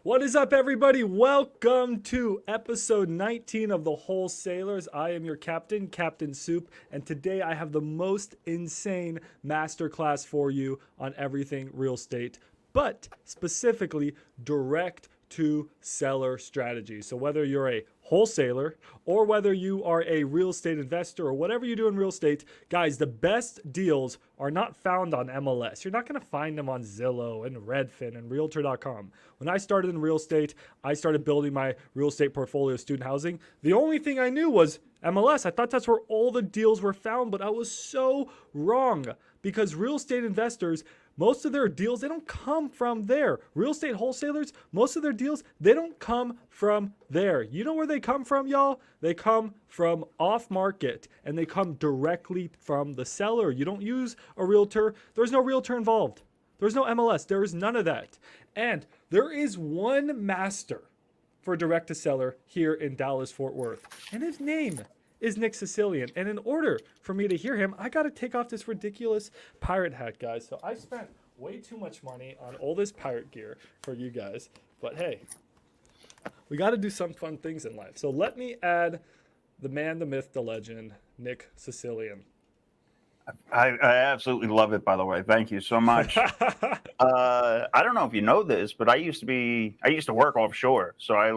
What is up, everybody? Welcome to episode 19 of the Wholesailors. I am your captain, Captain Soup, and today I have the most insane masterclass for you on everything real estate, but specifically direct to seller strategy. So whether you're a wholesaler or whether you are a real estate investor or whatever you do in real estate, guys, the best deals are not found on MLS. You're not going to find them on Zillow and Redfin and Realtor.com. When I started in real estate, I started building my real estate portfolio of student housing. The only thing I knew was MLS. I thought that's where all the deals were found, but I was so wrong because real estate investors, most of their deals, they don't come from there. Real estate wholesalers, most of their deals, they don't come from there. You know where they come from, y'all? They come from off market and they come directly from the seller. You don't use a realtor. There's no realtor involved. There's no MLS. There is none of that. And there is one master for direct to seller here in Dallas, Fort Worth. And his name is Nick Sicilian. And in order for me to hear him, I got to take off this ridiculous pirate hat, guys. So I spent way too much money on all this pirate gear for you guys. But hey, we got to do some fun things in life. So let me add the man, the myth, the legend, Nick Sicilian. I absolutely love it, by the way. Thank you so much. I don't know if you know this, but I used to work offshore. So I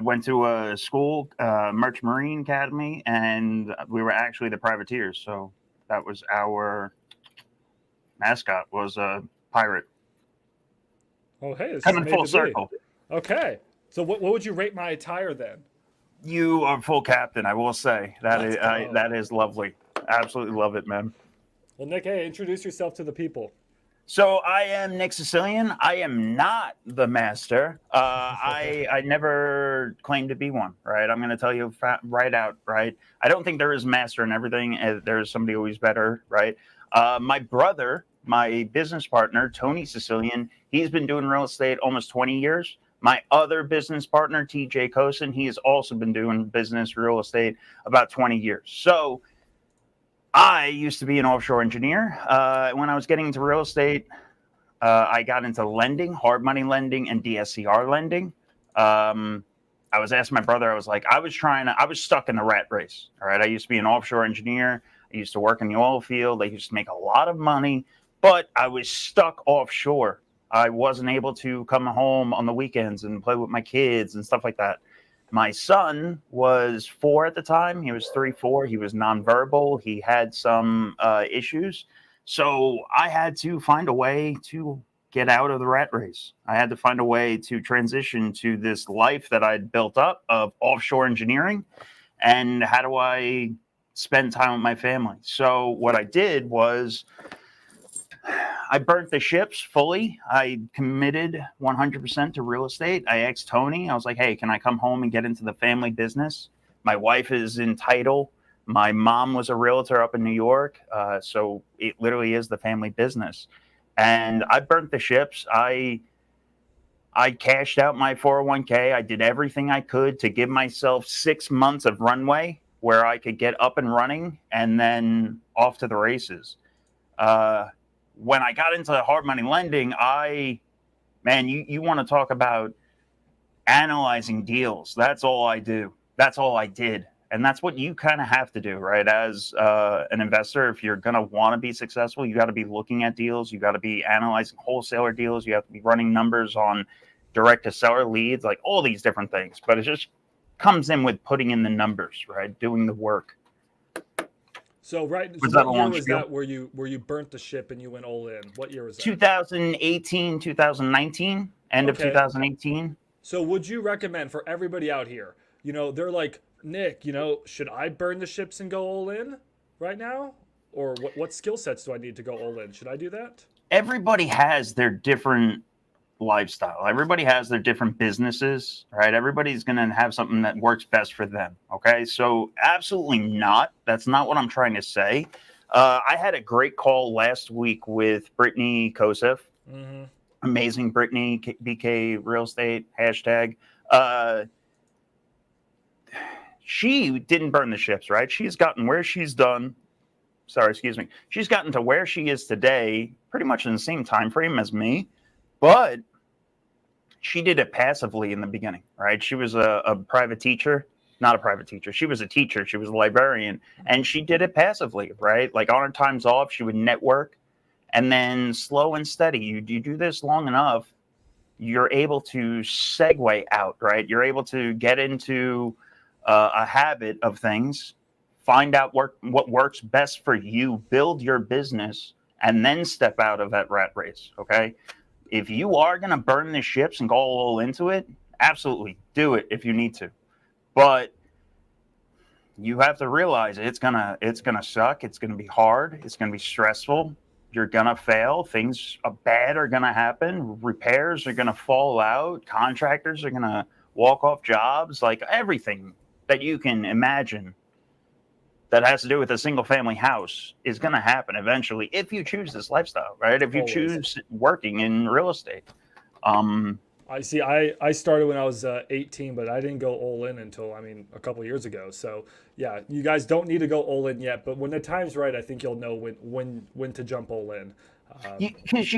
went to a school, Merchant Marine Academy, and we were actually the privateers. So that was our mascot, was a pirate. Oh, hey, this Coming is full circle. Okay. So what would you rate my attire then? You are full captain, I will say. That is lovely. Absolutely love it, man. Well, Nick, hey, introduce yourself to the people. So I am Nick Sicilian. I am not the master. I never claimed to be one, right? I'm going to tell you right out, right? I don't think there is master in everything. There's somebody always better, right? My brother, my business partner, Tony Sicilian, he's been doing real estate almost 20 years. My other business partner, TJ Kosin, he has also been doing business real estate about 20 years. So I used to be an offshore engineer. When I was getting into real estate, I got into lending, hard money lending, and DSCR lending. I was asking my brother, I was stuck in the rat race. All right. I used to be an offshore engineer. I used to work in the oil field. I used to make a lot of money, but I was stuck offshore. I wasn't able to come home on the weekends and play with my kids and stuff like that. My son was 4 at the time. He was 3, 4. He was nonverbal. He had some issues. So I had to find a way to get out of the rat race. I had to find a way to transition to this life that I'd built up of offshore engineering. And how do I spend time with my family? So what I did was I burnt the ships fully. I committed 100% to real estate. I asked Tony, I was like, hey, can I come home and get into the family business? My wife is in title. My mom was a realtor up in New York. So it literally is the family business. And I burnt the ships. I cashed out my 401k. I did everything I could to give myself 6 months of runway where I could get up and running and then off to the races. When I got into hard money lending, you want to talk about analyzing deals. That's all I do. That's all I did. And that's what you kind of have to do, right? As an investor, if you're going to want to be successful, you got to be looking at deals. You got to be analyzing wholesaler deals. You have to be running numbers on direct to seller leads, like all these different things. But it just comes in with putting in the numbers, right? Doing the work. So what year was that where you burnt the ship and you went all in? What year was that? 2018, 2019, end of 2018. So would you recommend for everybody out here, they're like, Nick, should I burn the ships and go all in right now? Or what skill sets do I need to go all in? Should I do that? Everybody has their different lifestyle. Everybody has their different businesses, right? Everybody's going to have something that works best for them. Okay. So absolutely not. That's not what I'm trying to say. I had a great call last week with Brittany Kosef. Mm-hmm. Amazing Brittany, BK Real Estate, hashtag. She didn't burn the ships, right? She's gotten where she's done. She's gotten to where she is today pretty much in the same time frame as me. But she did it passively in the beginning, right? She was a private teacher, not a private teacher. She was a teacher. She was a librarian, and she did it passively, right? Like on her times off, she would network, and then slow and steady. You do this long enough, you're able to segue out, right? You're able to get into a habit of things, find out what works best for you, build your business, and then step out of that rat race, okay? If you are going to burn the ships and go all into it, absolutely do it if you need to. But you have to realize it's gonna suck. It's gonna be hard. It's gonna be stressful. You're gonna fail. Things bad are gonna happen. Repairs are gonna fall out. Contractors are gonna walk off jobs. Like everything that you can imagine that has to do with a single family house is gonna happen eventually if you choose this lifestyle, right? If you Always. choose working in real estate. I see. I started when I was 18, but I didn't go all in until, a couple years ago. So yeah, you guys don't need to go all in yet, but when the time's right, I think you'll know when to jump all in. Because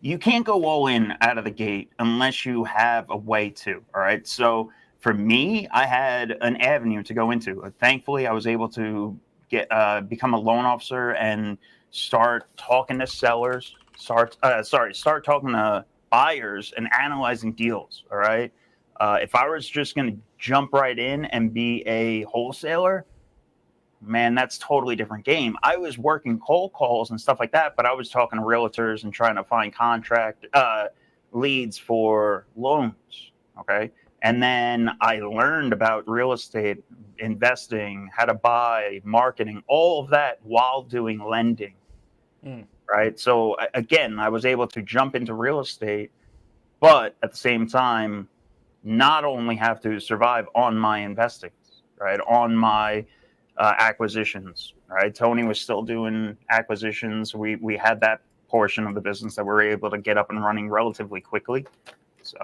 you can't go all in out of the gate unless you have a way to. All right. So for me, I had an avenue to go into. Thankfully, I was able to become a loan officer and start talking to sellers. Start talking to buyers and analyzing deals. All right. If I was just going to jump right in and be a wholesaler, man, that's totally different game. I was working cold calls and stuff like that, but I was talking to realtors and trying to find contract leads for loans. Okay. And then I learned about real estate, investing, how to buy, marketing, all of that while doing lending. Right. So again, I was able to jump into real estate, but at the same time, not only have to survive on my investings, right, on my acquisitions, right. Tony was still doing acquisitions. We had that portion of the business that we were able to get up and running relatively quickly. So.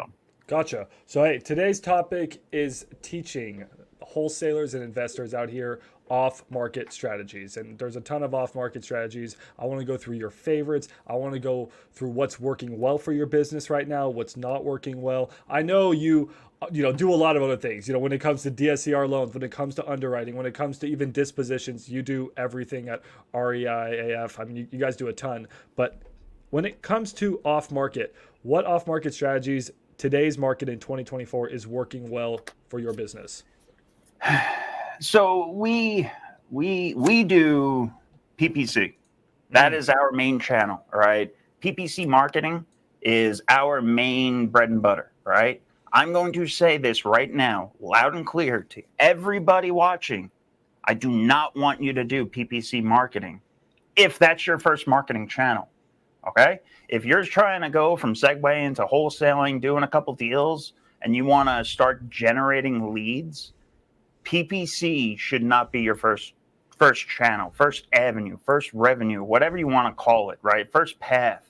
Gotcha. So hey, today's topic is teaching wholesalers and investors out here off-market strategies. And there's a ton of off-market strategies. I want to go through your favorites. I want to go through what's working well for your business right now, what's not working well. I know you do a lot of other things. When it comes to DSCR loans, when it comes to underwriting, when it comes to even dispositions, you do everything at REIAF. You guys do a ton. But when it comes to off-market, what off-market strategies today's market in 2024 is working well for your business? So we do PPC. That is our main channel, right? PPC marketing is our main bread and butter, right? I'm going to say this right now, loud and clear to everybody watching. I do not want you to do PPC marketing if that's your first marketing channel, okay? If you're trying to go from segue into wholesaling, doing a couple deals, and you want to start generating leads, PPC should not be your first channel, first avenue, first revenue, whatever you want to call it, right? First path,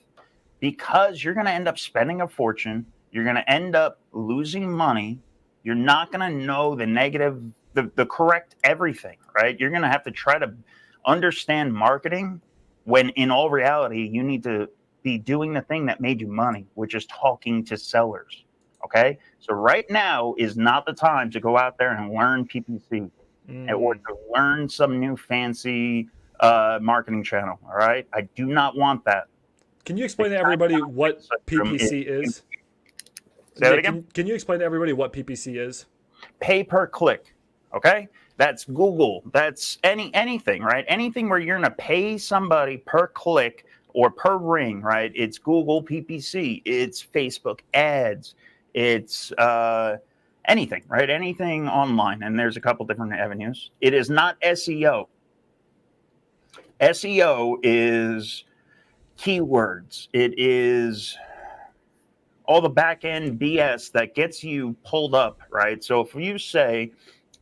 because you're going to end up spending a fortune. You're going to end up losing money. You're not going to know the negative, the correct everything, right? You're going to have to try to understand marketing when in all reality, you need to be doing the thing that made you money, which is talking to sellers. Okay, so right now is not the time to go out there and learn PPC or to learn some new fancy marketing channel. All right, I do not want that. Can you explain to everybody what PPC is? Say that again? Can you explain to everybody what PPC is? Pay per click. Okay, that's Google. That's anything, right? Anything where you're going to pay somebody per click or per ring, right? It's Google PPC. It's Facebook ads. It's anything, right? Anything online. And there's a couple different avenues. It is not SEO. SEO is keywords. It is all the back end BS that gets you pulled up, right? So if you say,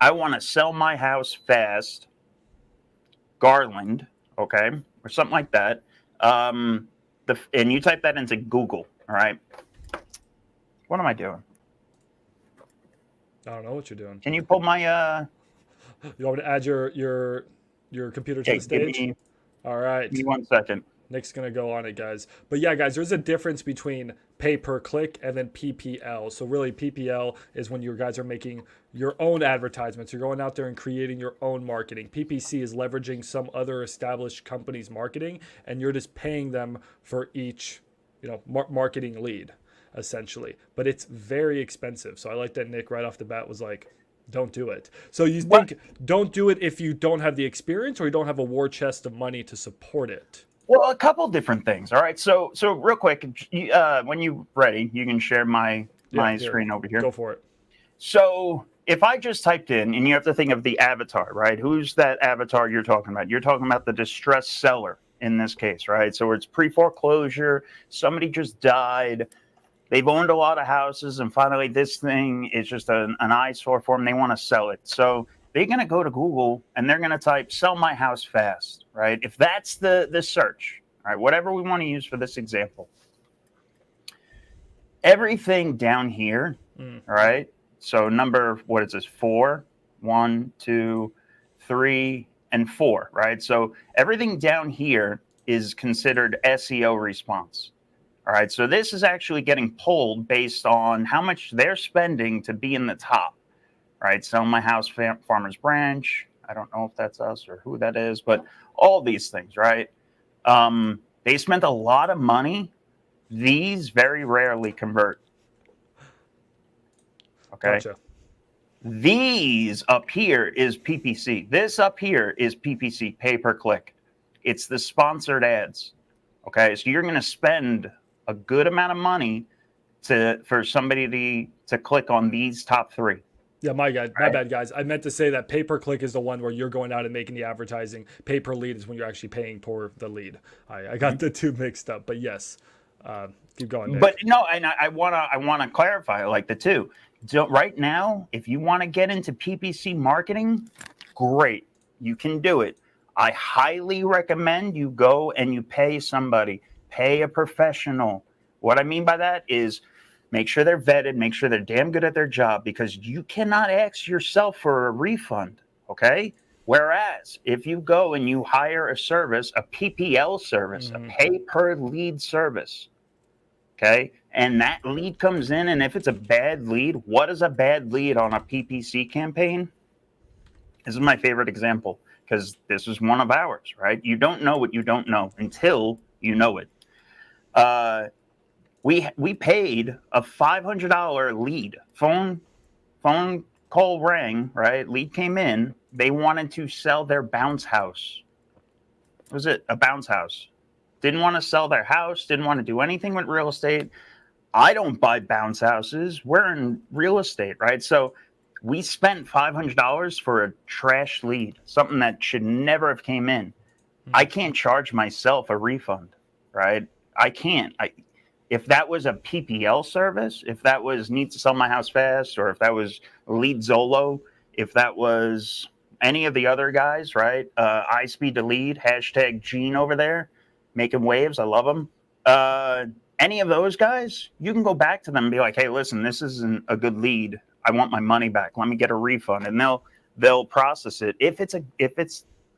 I want to sell my house fast, Garland, okay, or something like that, and you type that into Google, all right? What am I doing? I don't know what you're doing. Can you pull my You want me to add your computer to the stage? All right. Give me 1 second. Nick's going to go on it, guys. But yeah, guys, there's a difference between pay per click, and then PPL. So really PPL is when you guys are making your own advertisements. You're going out there and creating your own marketing. PPC is leveraging some other established company's marketing, and you're just paying them for each, marketing lead essentially. But it's very expensive. So I like that Nick right off the bat was like, don't do it. So you think don't do it if you don't have the experience or you don't have a war chest of money to support it? Well, a couple different things. All right. So real quick, when you're ready, you can share my screen over here. Go for it. So if I just typed in, and you have to think of the avatar, right? Who's that avatar you're talking about? You're talking about the distressed seller in this case, right? So it's pre-foreclosure. Somebody just died. They've owned a lot of houses, and finally this thing is just an eyesore for them. They want to sell it. So they're going to go to Google, and they're going to type, sell my house fast, right? If that's the search, all right, whatever we want to use for this example. Everything down here, all right? So what is this, 4, 1, 2, 3, and 4, right? So everything down here is considered SEO response. All right, so this is actually getting pulled based on how much they're spending to be in the top, right? Sell my house, Farmers Branch. I don't know if that's us or who that is, but all these things, right? They spent a lot of money. These very rarely convert. Okay. Gotcha. These up here is PPC. This up here is PPC, pay per click. It's the sponsored ads. Okay, so you're going to spend a good amount of money for somebody to click on these top 3. Yeah, my bad, guys. I meant to say that pay per click is the one where you're going out and making the advertising. Pay per lead is when you're actually paying for the lead. I got the two mixed up, but yes, keep going, Nick. But no, and I wanna clarify like the two. Right now, if you want to get into PPC marketing, great, you can do it. I highly recommend you go and you pay somebody. Pay a professional. What I mean by that is make sure they're vetted, make sure they're damn good at their job, because you cannot ask yourself for a refund, okay? Whereas if you go and you hire a service, a PPL service, a pay per lead service, okay, and that lead comes in, and if it's a bad lead, what is a bad lead on a PPC campaign? This is my favorite example because this is one of ours, right? You don't know what you don't know until you know it. We paid a $500 lead. Phone call rang, right? Lead came in. They wanted to sell their bounce house. What was it? A bounce house. Didn't want to sell their house. Didn't want to do anything with real estate. I don't buy bounce houses. We're in real estate, right? So we spent $500 for a trash lead, something that should never have came in. I can't charge myself a refund, right? I can't. If that was a PPL service, if that was need to sell my house fast, or if that was Lead Zolo, if that was any of the other guys, right? iSpeed to Lead, hashtag Gene over there, making waves. I love them. Any of those guys, you can go back to them and be like, hey, listen, this isn't a good lead. I want my money back. Let me get a refund. And they'll process it if it's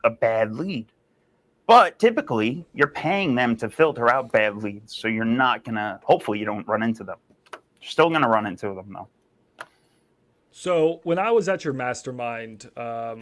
a bad lead. But typically, you're paying them to filter out bad leads. So you're not going to, hopefully you don't run into them. You're still going to run into them, though. So when I was at your mastermind, I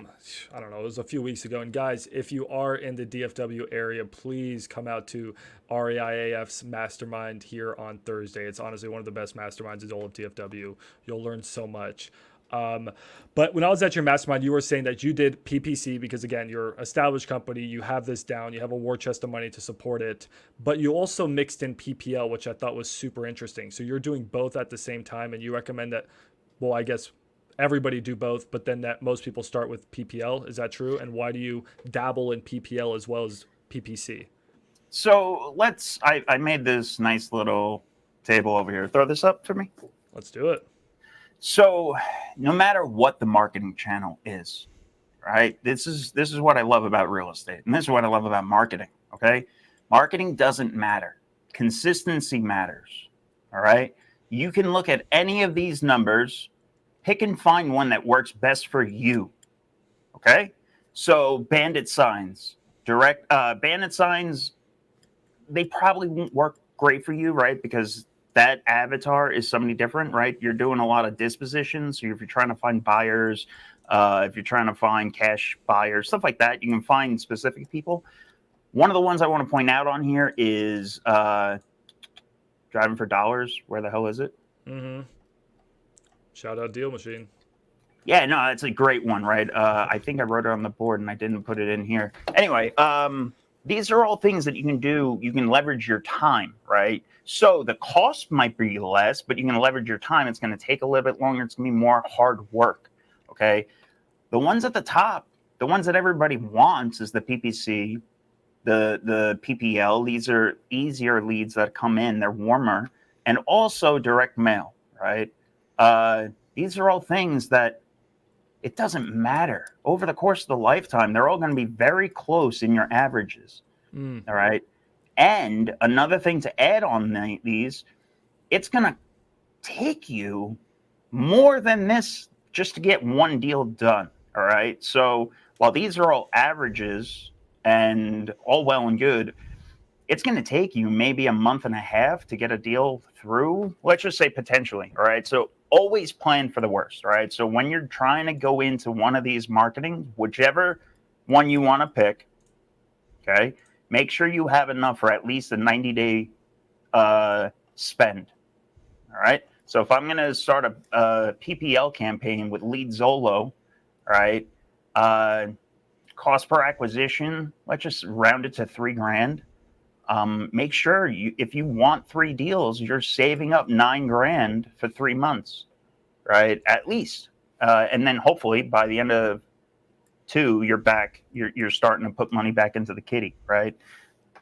don't know, it was a few weeks ago. And guys, if you are in the DFW area, please come out to REIAF's mastermind here on Thursday. It's honestly one of the best masterminds in all of DFW. You'll learn so much. But when I was at your mastermind, you were saying that you did PPC because, again, you're an established company. You have this down. You have a war chest of money to support it. But you also mixed in PPL, which I thought was super interesting. So you're doing both at the same time, and you recommend that, well, I guess everybody do both, but then that most people start with PPL. Is that true? And why do you dabble in PPL as well as PPC? So I made this nice little table over here. Throw this up for me. Let's do it. So no matter what the marketing channel is, right? This is what I love about real estate. And this is what I love about marketing. Okay. Marketing doesn't matter. Consistency matters. All right. You can look at any of these numbers, pick and find one that works best for you. Okay. So bandit signs, bandit signs, they probably won't work great for you, right? Because that avatar is somebody different, right? You're doing a lot of dispositions. So if you're trying to find buyers, if you're trying to find cash buyers, stuff like that, you can find specific people. One of the ones I want to point out on here is Driving for Dollars. Where the hell is it? Mm-hmm. Shout out Deal Machine. Yeah, no, that's a great one, right? I think I wrote it on the board and I didn't put it in here. Anyway, these are all things that you can do. You can leverage your time, right? So the cost might be less, but you can leverage your time. It's going to take a little bit longer. It's going to be more hard work, okay? The ones at the top, the ones that everybody wants is the PPC, the PPL. These are easier leads that come in. They're warmer. And also direct mail, right? These are all things that it doesn't matter. Over the course of the lifetime, they're all going to be very close in your averages. All right. And another thing to add on these, it's going to take you more than this just to get one deal done. All right. So while these are all averages and all well and good, it's going to take you maybe a month and a half to get a deal through. Let's just say potentially. All right. So always plan for the worst. All right. So when you're trying to go into one of these marketing, whichever one you want to pick, okay, make sure you have enough for at least a 90-day spend. All right. So if I'm going to start a PPL campaign with Lead Zolo, all right, cost per acquisition, let's just round it to $3,000. Make sure if you want 3 deals, you're saving up $9,000 for 3 months, right? At least. And then hopefully by the end of 2, you're back, you're starting to put money back into the kitty, right?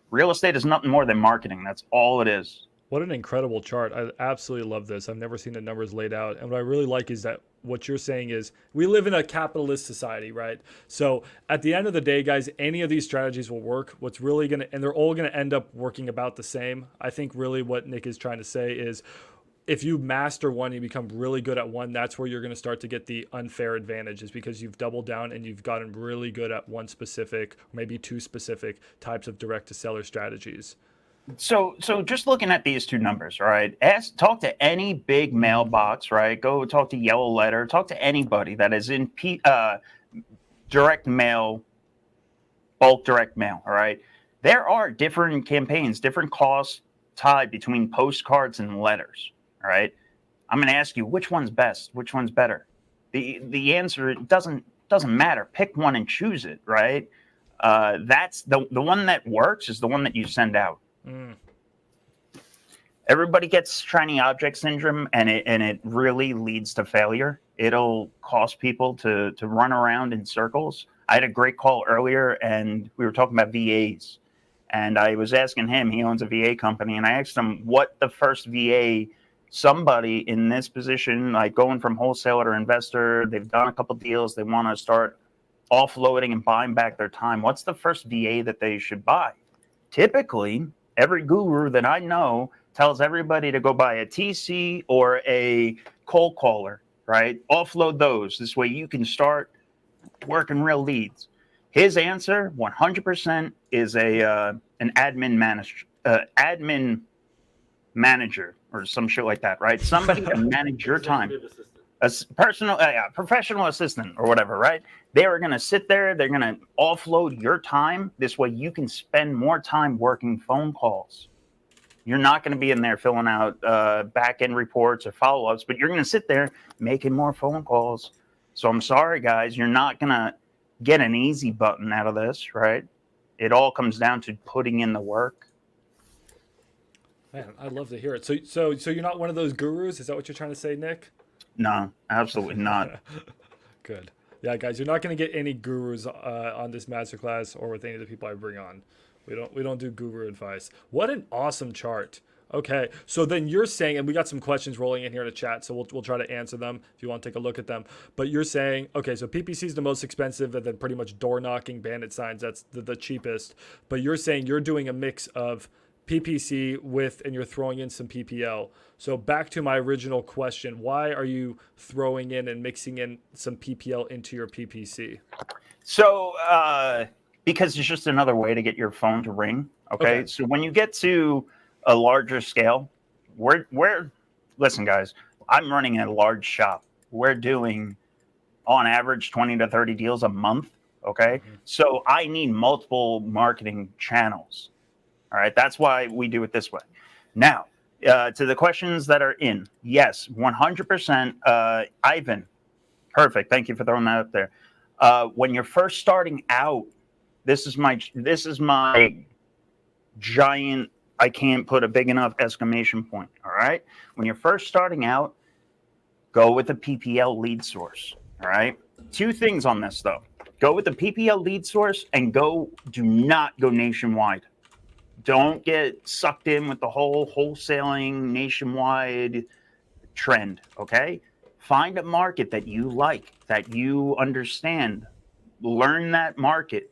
Real estate is nothing more than marketing. That's all it is. What an incredible chart. I absolutely love this. I've never seen the numbers laid out. And what I really like is that what you're saying is we live in a capitalist society, right? So at the end of the day, guys, any of these strategies will work. What's really going to, and they're all going to end up working about the same. I think really what Nick is trying to say is if you master one, you become really good at one, that's where you're going to start to get the unfair advantages because you've doubled down and you've gotten really good at one specific, maybe 2 specific types of direct to seller strategies. So just looking at these 2 numbers, all right, talk to any big mailbox, right? Go talk to Yellow Letter, talk to anybody that is in direct mail, bulk direct mail, all right? There are different campaigns, different costs tied between postcards and letters, all right? I'm going to ask you, which one's best? Which one's better? The answer doesn't matter. Pick one and choose it, right? That's the one that works is the one that you send out. Everybody gets shiny object syndrome, and it really leads to failure. It'll cause people to run around in circles. I had a great call earlier, and we were talking about VAs, and I was asking him. He owns a VA company, and I asked him what the first VA, somebody in this position, like going from wholesaler to investor, they've done a couple deals, they want to start offloading and buying back their time. What's the first VA that they should buy? Typically, every guru that I know tells everybody to go buy a TC or a cold caller, right? Offload those. This way you can start working real leads. His answer, 100%, is an admin manager or some shit like that, right? Somebody to manage your time. A professional assistant or whatever, right? They are going to sit there. They're going to offload your time. This way you can spend more time working phone calls. You're not going to be in there filling out back-end reports or follow-ups, but you're going to sit there making more phone calls. So I'm sorry, guys. You're not going to get an easy button out of this, right? It all comes down to putting in the work. Man, I'd love to hear it. So you're not one of those gurus? Is that what you're trying to say, Nick? No, absolutely not. Good. Yeah, guys, you're not going to get any gurus on this masterclass or with any of the people I bring on. We don't do guru advice. What an awesome chart. Okay, so then you're saying, and we got some questions rolling in here in the chat, so we'll try to answer them if you want to take a look at them. But you're saying, okay, so PPC is the most expensive, and then pretty much door knocking, bandit signs, that's the cheapest. But you're saying you're doing a mix of PPC with, and you're throwing in some PPL. So back to my original question, why are you throwing in and mixing in some PPL into your PPC? So because it's just another way to get your phone to ring. Okay. So when you get to a larger scale, we're listen, guys. I'm running a large shop. We're doing on average 20 to 30 deals a month. Okay, so I need multiple marketing channels. All right, that's why we do it this way. Now, to the questions that are in, yes, 100%. Ivan, perfect. Thank you for throwing that up there. When you're first starting out, this is my giant. I can't put a big enough exclamation point. All right, when you're first starting out, go with a PPL lead source. All right, two things on this though. Go with the PPL lead source and do not go nationwide. Don't get sucked in with the whole wholesaling nationwide trend, okay? Find a market that you like, that you understand. Learn that market.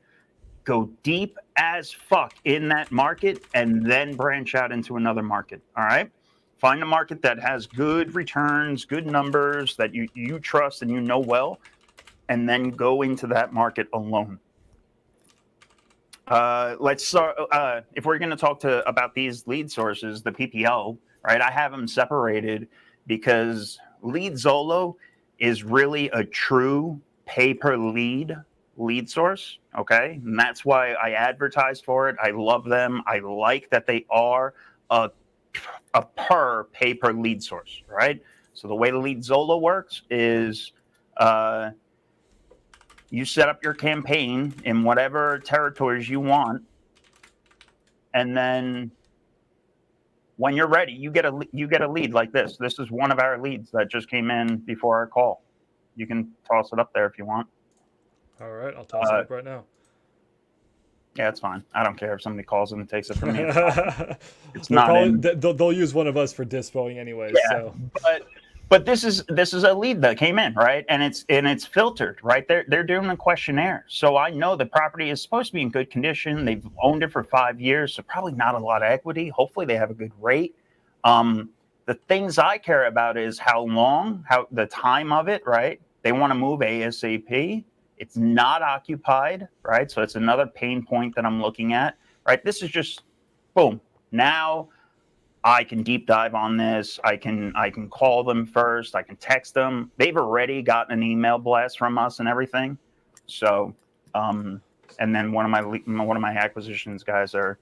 Go deep as fuck in that market and then branch out into another market, all right? Find a market that has good returns, good numbers, that you trust and you know well, and then go into that market alone. Let's start. If we're going to talk about these lead sources, the PPL, right? I have them separated because Lead Zolo is really a true pay per lead source. Okay, and that's why I advertise for it. I love them. I like that they are a per pay per lead source, right? So the way the Lead Zolo works is you set up your campaign in whatever territories you want, and then when you're ready, you get a lead like this. This is one of our leads that just came in before our call. You can toss it up there if you want. All right, I'll toss it up right now. Yeah, it's fine. I don't care if somebody calls and takes it from me. It's not. Probably, they'll use one of us for dispoing anyways. Yeah, so. But this is a lead that came in, right? And it's filtered, right? They're doing a questionnaire. So I know the property is supposed to be in good condition. They've owned it for 5 years, so probably not a lot of equity. Hopefully they have a good rate. The things I care about is how the time of it, right? They want to move ASAP. It's not occupied, right? So it's another pain point that I'm looking at, right? This is just boom. Now I can deep dive on this. I can call them first. I can text them. They've already gotten an email blast from us and everything. So, and then one of my acquisitions guys are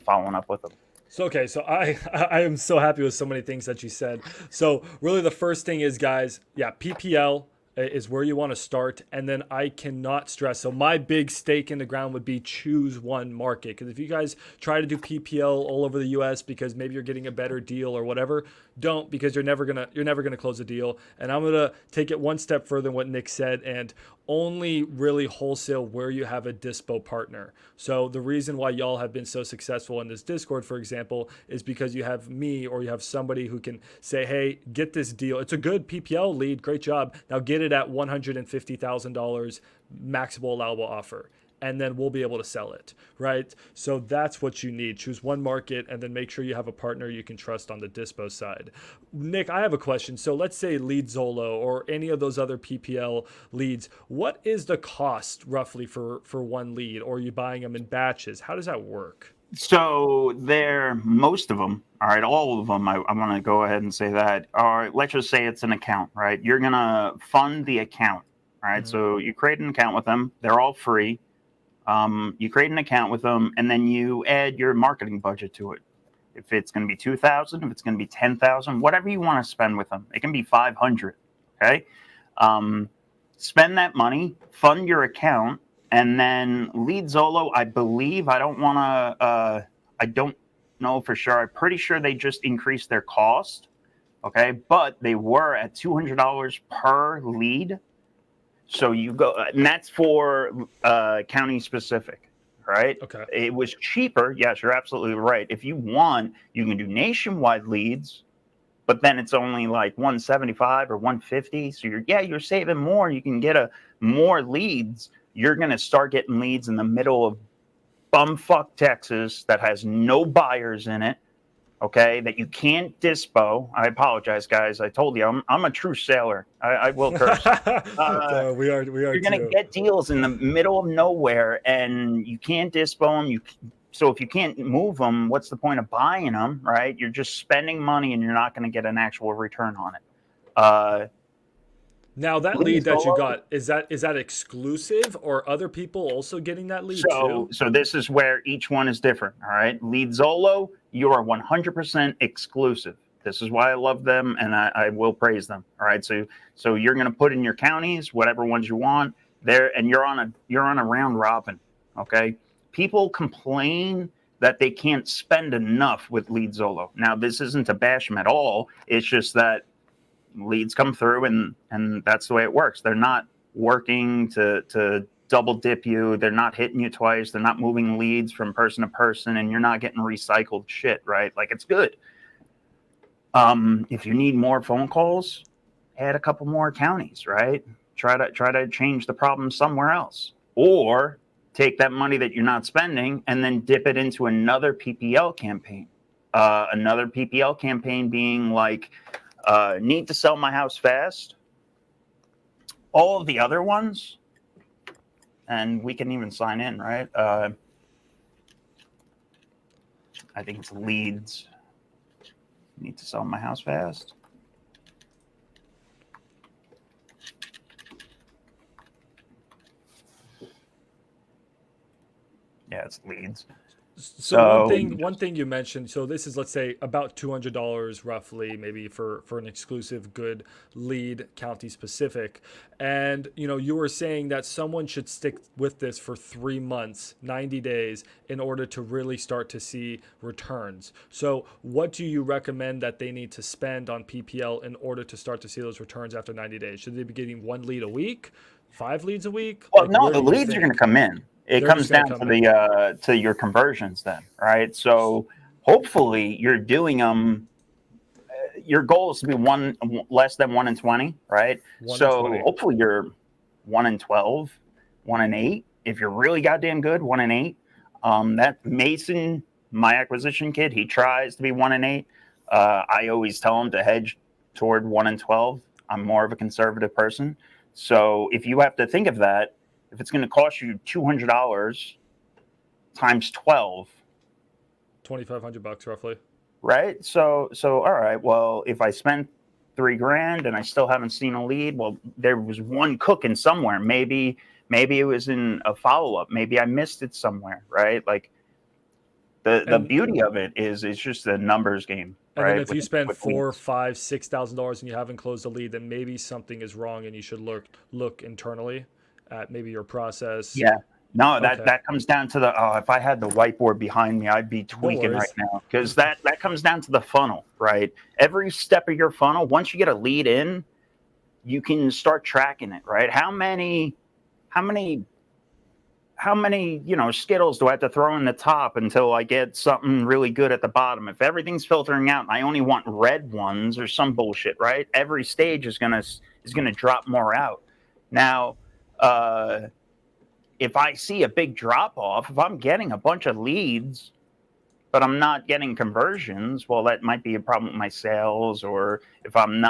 following up with them. So, okay, so I am so happy with so many things that you said. So really the first thing is, guys, yeah, PPL is where you want to start. And then I cannot stress. So my big stake in the ground would be choose one market. Because if you guys try to do PPL all over the US because maybe you're getting a better deal or whatever, don't, because you're never gonna close a deal. And I'm gonna take it one step further than what Nick said and only really wholesale where you have a dispo partner. So the reason why y'all have been so successful in this Discord, for example, is because you have me or you have somebody who can say, hey, get this deal. It's a good PPL lead. Great job. Now get it at $150,000 maximum allowable offer. And then we'll be able to sell it, right? So that's what you need. Choose one market and then make sure you have a partner you can trust on the dispo side. Nick, I have a question. So let's say Lead Zolo or any of those other PPL leads. What is the cost roughly for one lead? Or are you buying them in batches? How does that work? So most of them, all right, all of them, I want to go ahead and say that, are, let's just say it's an account, right? You're going to fund the account, all right? Mm-hmm. So you create an account with them. They're all free. You create an account with them, and then you add your marketing budget to it. If it's going to be $2,000, if it's going to be $10,000, whatever you want to spend with them, it can be $500. Okay, spend that money, fund your account, and then Lead Zolo. I believe I don't know for sure. I'm pretty sure they just increased their cost. Okay, but they were at $200 per lead. So you go, and that's for county specific, right? Okay. It was cheaper. Yes, you're absolutely right. If you want, you can do nationwide leads, but then it's only like $175 or $150. So you're saving more. You can get more leads. You're gonna start getting leads in the middle of bumfuck Texas that has no buyers in it. Okay, that you can't dispo. I apologize, guys. I told you I'm a true sailor. I will curse. So we are. You're gonna get deals in the middle of nowhere, and you can't dispo them. So if you can't move them, what's the point of buying them, right? You're just spending money and you're not going to get an actual return on it. Now that lead that you got, is that exclusive or other people also getting that lead too? So this is where each one is different. All right. Lead Zolo, you are 100% exclusive. This is why I love them and I will praise them. All right. So you're going to put in your counties, whatever ones you want there, and you're on a round robin. Okay. People complain that they can't spend enough with Lead Zolo. Now, this isn't to bash them at all. It's just that leads come through and that's the way it works. They're not working to double dip you. They're not hitting you twice. They're not moving leads from person to person, and you're not getting recycled shit, right? Like, it's good. If you need more phone calls, add a couple more counties, right? Try to change the problem somewhere else, or take that money that you're not spending and then dip it into another PPL campaign. Another PPL campaign being like, need to sell my house fast. All of the other ones, and we can even sign in, right? I think it's leads. Need to sell my house fast. Yeah, it's leads. So one thing you mentioned, so this is, let's say, about $200 roughly, maybe for an exclusive good lead, county specific. And you were saying that someone should stick with this for 3 months, 90 days, in order to really start to see returns. So what do you recommend that they need to spend on PPL in order to start to see those returns after 90 days? Should they be getting 1 lead a week, 5 leads a week? Well, no, the leads are going to come in. It comes down to your conversions then, right? So hopefully you're doing them. Your goal is to be less than 1 in 20, right? So hopefully you're 1 in 12, 1 in 8. If you're really goddamn good, 1 in 8. That Mason, my acquisition kid, he tries to be 1 in 8. I always tell him to hedge toward 1 in 12. I'm more of a conservative person. So if you have to think of that, if it's going to cost you $200 times 12, $2,500 roughly, right? So all right. Well, if I spent $3,000 and I still haven't seen a lead, well, there was one cooking somewhere. Maybe it was in a follow up. Maybe I missed it somewhere, right? Like the beauty of it is it's just a numbers game. And right? then if you spend $4,000, $5,000, $6,000 and you haven't closed a lead, then maybe something is wrong and you should look internally at maybe your process. Yeah. No, that comes down to if I had the whiteboard behind me, I'd be tweaking right now, because that comes down to the funnel, right? Every step of your funnel, once you get a lead in, you can start tracking it, right? How many Skittles do I have to throw in the top until I get something really good at the bottom? If everything's filtering out and I only want red ones or some bullshit, right? Every stage is gonna drop more out. Now, if I see a big drop off, if I'm getting a bunch of leads, but I'm not getting conversions, well, that might be a problem with my sales. Or if I'm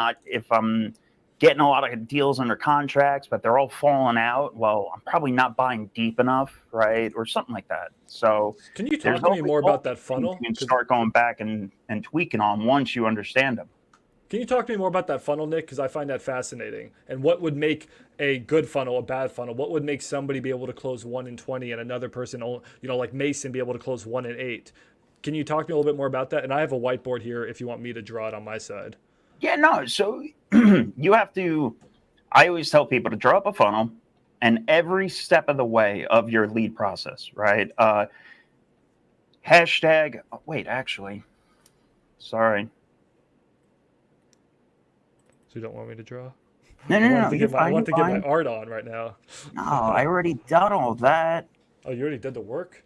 getting a lot of deals under contracts, but they're all falling out, well, I'm probably not buying deep enough, right? Or something like that. So can you talk to me more about that funnel? You can start going back and tweaking on once you understand them. Can you talk to me more about that funnel, Nick? Because I find that fascinating. And what would make a good funnel, a bad funnel? What would make somebody be able to close 1 in 20 and another person, like Mason, be able to close 1 in 8? Can you talk to me a little bit more about that? And I have a whiteboard here if you want me to draw it on my side. Yeah, no. So you have to, I always tell people to draw up a funnel and every step of the way of your lead process, right? Sorry. So you don't want me to draw? No. I want to get my art on right now. No, I already done all that. Oh, you already did the work?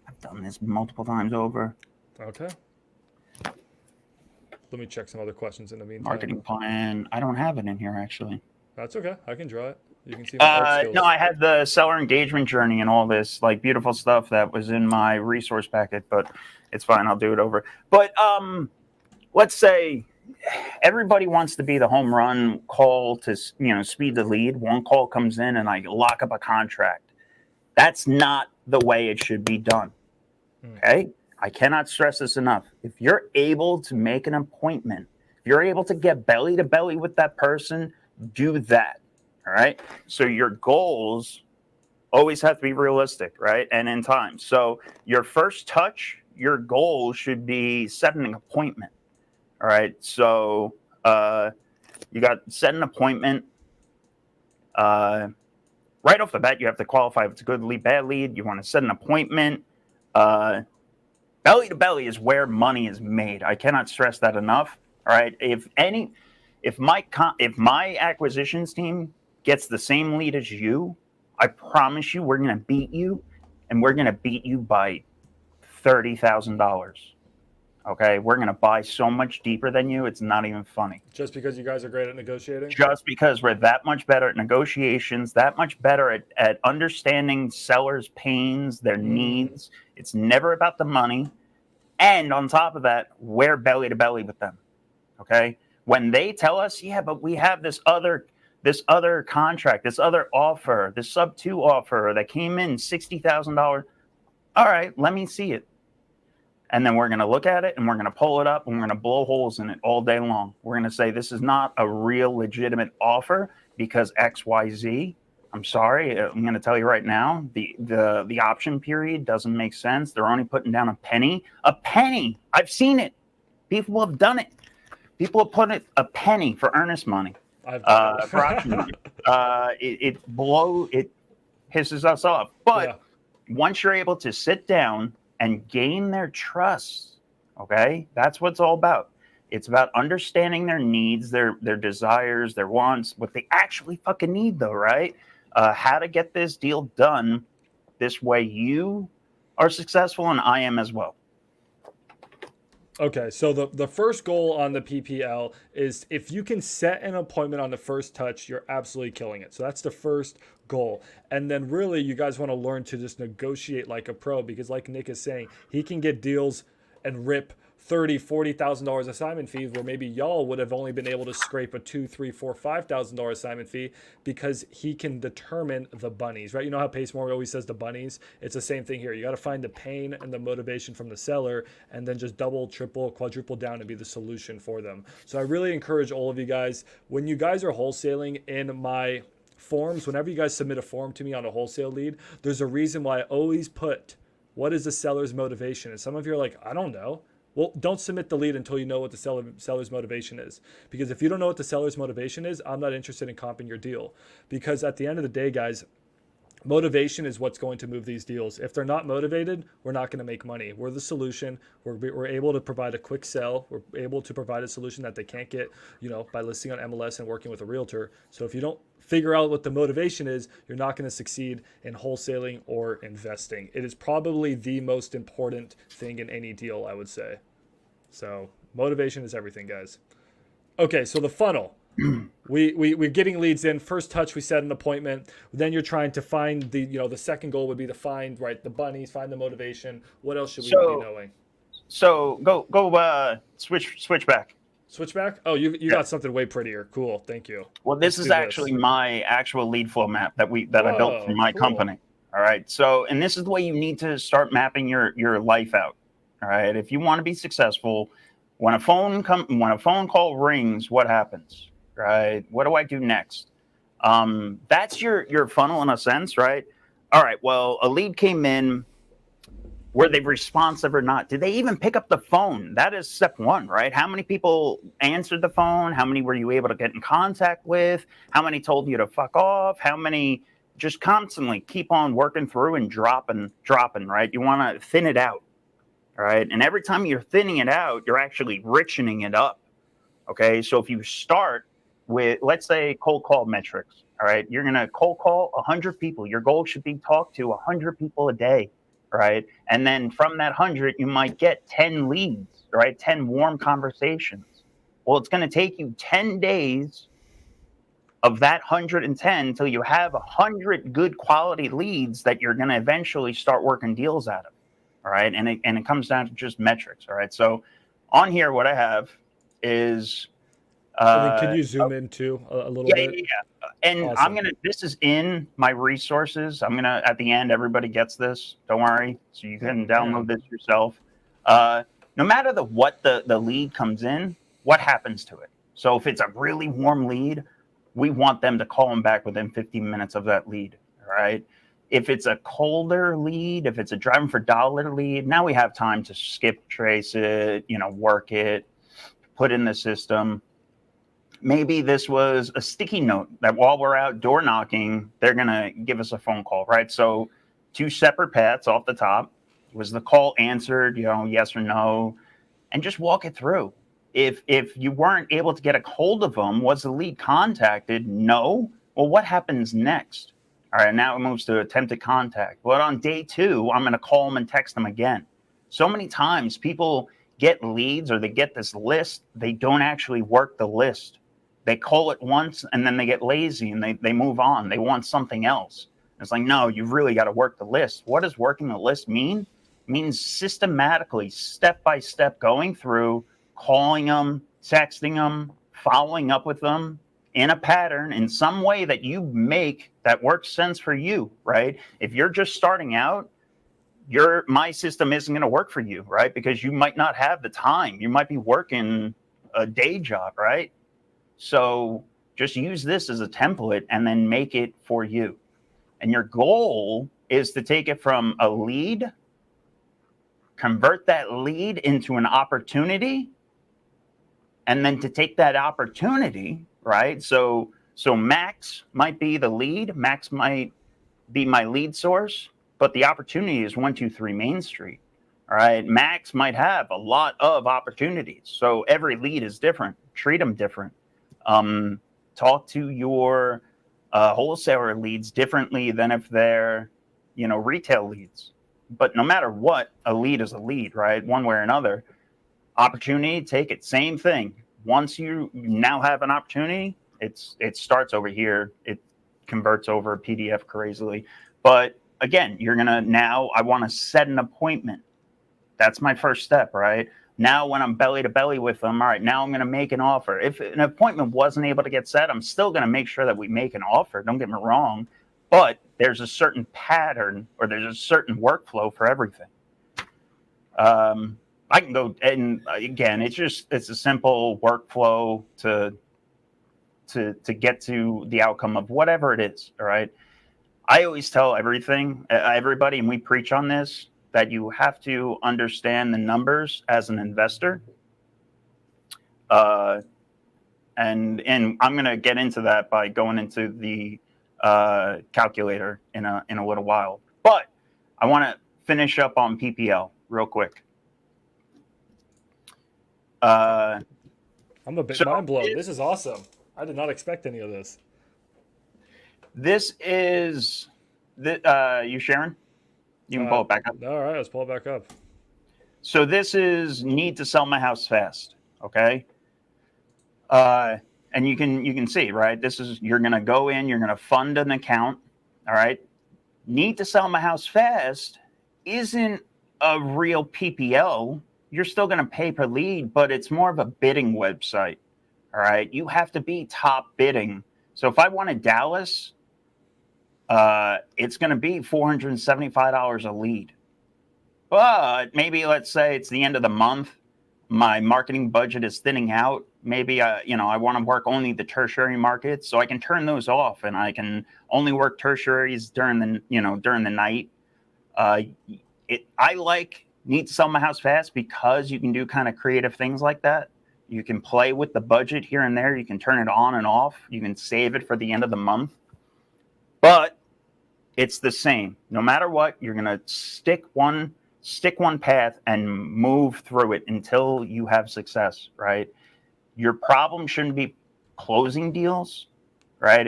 I've done this multiple times over. Okay. Let me check some other questions in the meantime. Marketing plan. I don't have it in here, actually. That's okay. I can draw it. You can see my art skills. No, I had the seller engagement journey and all this like beautiful stuff that was in my resource packet, but it's fine. I'll do it over. But let's say everybody wants to be the home run call to speed the lead. One call comes in and I lock up a contract. That's not the way it should be done. Okay. I cannot stress this enough. If you're able to make an appointment, if you're able to get belly to belly with that person, do that. All right. So your goals always have to be realistic, right? And in time. So your first touch, your goal should be setting an appointment. All right. So you got set an appointment. Right off the bat, you have to qualify if it's a good lead, bad lead. You want to set an appointment. Belly to belly is where money is made. I cannot stress that enough. All right. If my acquisitions team gets the same lead as you, I promise you, we're going to beat you, and we're going to beat you by $30,000. Okay, we're going to buy so much deeper than you. It's not even funny. Just because you guys are great at negotiating? Just because we're that much better at negotiations, that much better at understanding sellers' pains, their needs. It's never about the money. And on top of that, we're belly to belly with them. Okay, when they tell us, yeah, but we have this other contract, this other offer, this sub 2 offer that came in $60,000. All right, let me see it. And then we're going to look at it and we're going to pull it up and we're going to blow holes in it all day long. We're going to say this is not a real legitimate offer because XYZ. I'm sorry. I'm going to tell you right now, the option period doesn't make sense. They're only putting down a penny. A penny. I've seen it. People have done it. People have put it a penny for earnest money. I've done it. For option money. It pisses us off. But once you're able to sit down and gain their trust, okay? That's what it's all about. It's about understanding their needs, their desires, their wants, what they actually fucking need though, right? How to get this deal done. This way you are successful and I am as well. Okay, so the first goal on the PPL is if you can set an appointment on the first touch, you're absolutely killing it. So that's the first goal. And then really you guys want to learn to just negotiate like a pro, because like Nick is saying, he can get deals and rip $30,000-$40,000 assignment fees where maybe y'all would have only been able to scrape a $2,000, $3,000, $4,000, $5,000 assignment fee because he can determine the bunnies, right? You know how Pace Morgan always says the bunnies? It's the same thing here. You got to find the pain and the motivation from the seller and then just double, triple, quadruple down and be the solution for them. So I really encourage all of you guys, when you guys are wholesaling in my forms, whenever you guys submit a form to me on a wholesale lead, there's a reason why I always put, what is the seller's motivation? And some of you are like, I don't know. Well, don't submit the lead until you know what the seller's motivation is. Because if you don't know what the seller's motivation is, I'm not interested in comping your deal. Because at the end of the day, guys, motivation is what's going to move these deals. If they're not motivated, we're not going to make money. We're the solution. We're able to provide a quick sell. We're able to provide a solution that they can't get, by listing on MLS and working with a realtor. So if you don't figure out what the motivation is, you're not going to succeed in wholesaling or investing. It is probably the most important thing in any deal, I would say. So motivation is everything, guys. Okay, so the funnel. We're getting leads in. First touch, we set an appointment. Then you're trying to find the second goal would be to find the bunnies, find the motivation. What else should we be knowing? So go switch back. Switchback? Oh, you got something way prettier. Cool. Thank you. Well, this is actually my actual lead flow map that I built for my company. All right. So, and this is the way you need to start mapping your life out. All right. If you want to be successful, when a phone call rings, what happens? Right? What do I do next? That's your funnel in a sense, right? All right. Well, a lead came in. Were they responsive or not? Did they even pick up the phone? That is step one, right? How many people answered the phone? How many were you able to get in contact with? How many told you to fuck off? How many just constantly keep on working through and dropping, right? You want to thin it out, right? And every time you're thinning it out, you're actually richening it up, okay? So if you start with, let's say, cold call metrics, all right? You're going to cold call 100 people. Your goal should be talk to 100 people a day. Right. And then from that 100, you might get 10 leads, right? 10 warm conversations. Well, it's going to take you 10 days of that 110 until you have 100 good quality leads that you're going to eventually start working deals out of. All right. And it comes down to just metrics. All right. So on here, what I have is And then can Uh, you zoom in too a little yeah, yeah, bit? yeah. And Awesome. this is in my resources. At the end, everybody gets this. Don't worry. So you Oh can download man. this yourself. Uh, no matter what the lead comes in, what happens to it? So if it's a really warm lead, we want them to call them back within 15 minutes of that lead. All right. If it's a colder lead, if it's a driving for dollar lead, now we have time to skip trace it, work it, put in the system. Maybe this was a sticky note that while we're out door knocking, they're going to give us a phone call, right? So 2 separate paths off the top. Was the call answered, yes or no? And just walk it through. If you weren't able to get a hold of them, was the lead contacted? No. Well, what happens next? All right, now it moves to attempted contact. But on day 2, I'm going to call them and text them again. So many times people get leads or they get this list, they don't actually work the list. They call it once and then they get lazy and they move on. They want something else. It's like, no, you've really got to work the list. What does working the list mean? It means systematically, step by step, going through, calling them, texting them, following up with them in a pattern in some way that you make that works sense for you, right? If you're just starting out, my system isn't going to work for you, right? Because you might not have the time. You might be working a day job, right? So just use this as a template and then make it for you. And your goal is to take it from a lead, convert that lead into an opportunity, and then to take that opportunity, right? So Max might be the lead, Max might be my lead source, but the opportunity is 123 Main Street. All right. Max might have a lot of opportunities. So every lead is different. Treat them different. Talk to your wholesaler leads differently than if they're, retail leads. But no matter what, a lead is a lead, right? One way or another. Opportunity, take it. Same thing. Once you now have an opportunity, it starts over here. It converts over a PDF crazily. But again, I want to set an appointment. That's my first step, right? Now, when I'm belly to belly with them, all right, now I'm going to make an offer. If an appointment wasn't able to get set, I'm still going to make sure that we make an offer. Don't get me wrong. But there's a certain pattern or there's a certain workflow for everything. I can go, and again, it's a simple workflow to get to the outcome of whatever it is, all right? I always tell everybody, and we preach on this, that you have to understand the numbers as an investor. And I'm going to get into that by going into the calculator in a little while. But I want to finish up on PPL real quick. I'm a bit mind blown. This is awesome. I did not expect any of this. This is you sharing? You can pull it back up. All right, let's pull it back up. So this is need to sell my house fast. Okay. And you can see, right? You're going to go in, you're going to fund an account. All right. Need to sell my house fast isn't a real PPL. You're still going to pay per lead, but it's more of a bidding website. All right. You have to be top bidding. So if I wanted Dallas, it's going to be $475 a lead. But maybe let's say it's the end of the month. My marketing budget is thinning out. Maybe I want to work only the tertiary markets, so I can turn those off, and I can only work tertiaries during the night. I need to sell my house fast because you can do kind of creative things like that. You can play with the budget here and there. You can turn it on and off. You can save it for the end of the month. But it's the same. No matter what, you're going to stick one path and move through it until you have success, right? Your problem shouldn't be closing deals, right?